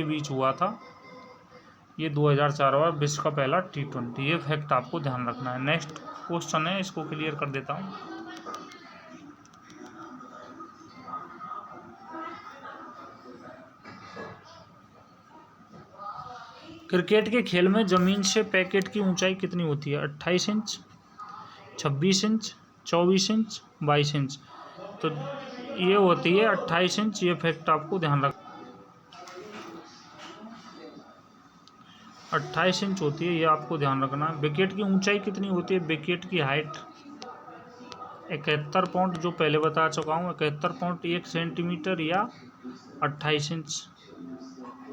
बीच हुआ था। ये 2004 वाला विश्व का पहला T20। ये फैक्ट आपको ध्यान रखना है। नेक्स्ट क्वेश्चन है, इसको क्लियर कर देता हूँ। क्रिकेट के खेल में जमीन से पैकेट की ऊंचाई कितनी होती है? 28 इंच, 26 इंच, 24 इंच, 22 इंच। तो ये होती है 28 इंच। ये फैक्ट आपको ध्यान रख 28 इंच होती है, ये आपको ध्यान रखना है। विकेट की ऊंचाई कितनी होती है? विकेट की हाइट 71 पॉइंट, जो पहले बता चुका हूँ, 71.1 सेंटीमीटर या 28 इंच।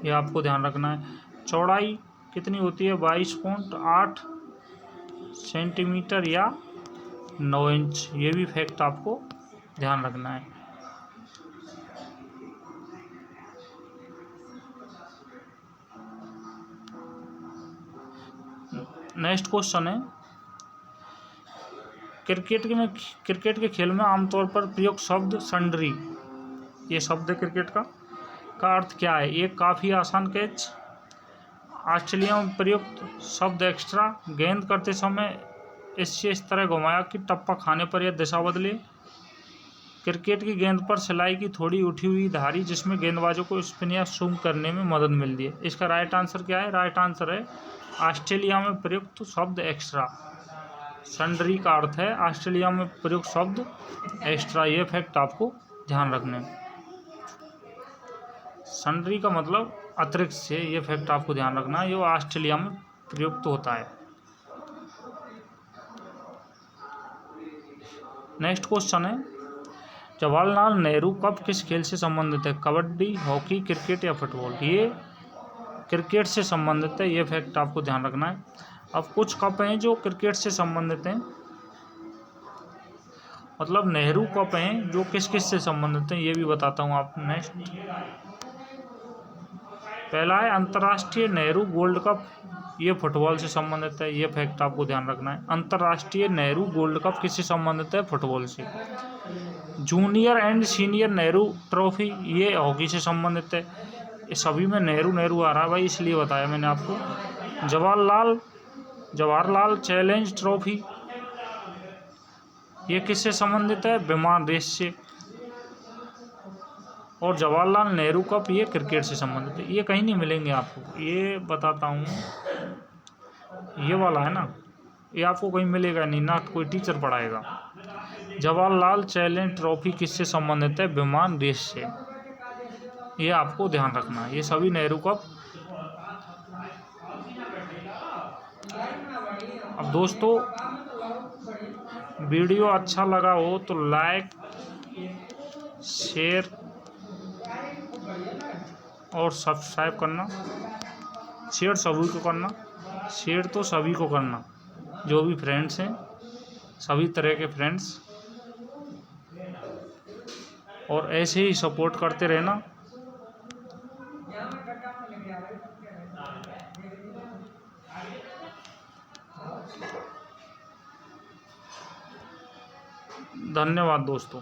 ये आपको ध्यान रखना है। चौड़ाई कितनी होती है 22.8 सेंटीमीटर या 9 इंच। ये भी फैक्ट आपको ध्यान रखना है। नेक्स्ट क्वेश्चन है, क्रिकेट के खेल में आमतौर पर प्रयुक्त शब्द सन्ड्री, ये शब्द है क्रिकेट का अर्थ क्या है? ये काफ़ी आसान कैच, ऑस्ट्रेलिया में प्रयुक्त शब्द एक्स्ट्रा, गेंद करते समय इससे इस तरह घुमाया कि टप्पा खाने पर यह दिशा बदले, क्रिकेट की गेंद पर सिलाई की थोड़ी उठी हुई धारी जिसमें गेंदबाजों को स्पिन या स्विंग करने में मदद मिलती है। इसका राइट आंसर क्या है? राइट आंसर है ऑस्ट्रेलिया में प्रयुक्त शब्द एक्स्ट्रा। सन्ड्री का अर्थ है ऑस्ट्रेलिया में प्रयुक्त शब्द एक्स्ट्रा। ये फैक्ट आपको ध्यान रखने में। सन्ड्री का मतलब अतिरिक्त से, ये फैक्ट आपको ध्यान रखना है, ये ऑस्ट्रेलिया में प्रयुक्त होता है। नेक्स्ट क्वेश्चन है, जवाहरलाल नेहरू कप किस खेल से संबंधित है? कबड्डी, हॉकी, क्रिकेट या फुटबॉल? ये क्रिकेट से संबंधित है, ये फैक्ट आपको ध्यान रखना है। अब कुछ कप हैं जो क्रिकेट से संबंधित हैं, मतलब नेहरू कप हैं जो किस किस से संबंधित हैं, ये भी बताता हूँ आपको। नेक्स्ट पहला है अंतर्राष्ट्रीय नेहरू गोल्ड कप, ये फुटबॉल से संबंधित है, ये फैक्ट आपको ध्यान रखना है। अंतर्राष्ट्रीय नेहरू गोल्ड कप किससे संबंधित है? फुटबॉल से। Junior and senior Nehru trophy, ये हॉकी से संबंधित है। ये सभी में नेहरू नेहरू आ रहा है भाई, इसलिए बताया मैंने आपको। जवाहरलाल चैलेंज ट्रॉफी, ये किससे संबंधित है? विमान रेस से। और जवाहरलाल नेहरू कप, ये क्रिकेट से संबंधित है। ये कहीं नहीं मिलेंगे आपको, ये बताता हूँ। ये वाला है ना, ये आपको कहीं मिलेगा नहीं, ना कोई टीचर पढ़ाएगा। जवाहरलाल चैलेंज ट्रॉफी किससे संबंधित है? विमान रेस से। ये आपको ध्यान रखना है, ये सभी नेहरू कप। अब दोस्तों, वीडियो अच्छा लगा हो तो लाइक, शेयर और सब्सक्राइब करना। शेयर सभी को करना, शेयर तो सभी को करना, जो भी फ्रेंड्स हैं, सभी तरह के फ्रेंड्स, और ऐसे ही सपोर्ट करते रहना। धन्यवाद दोस्तों।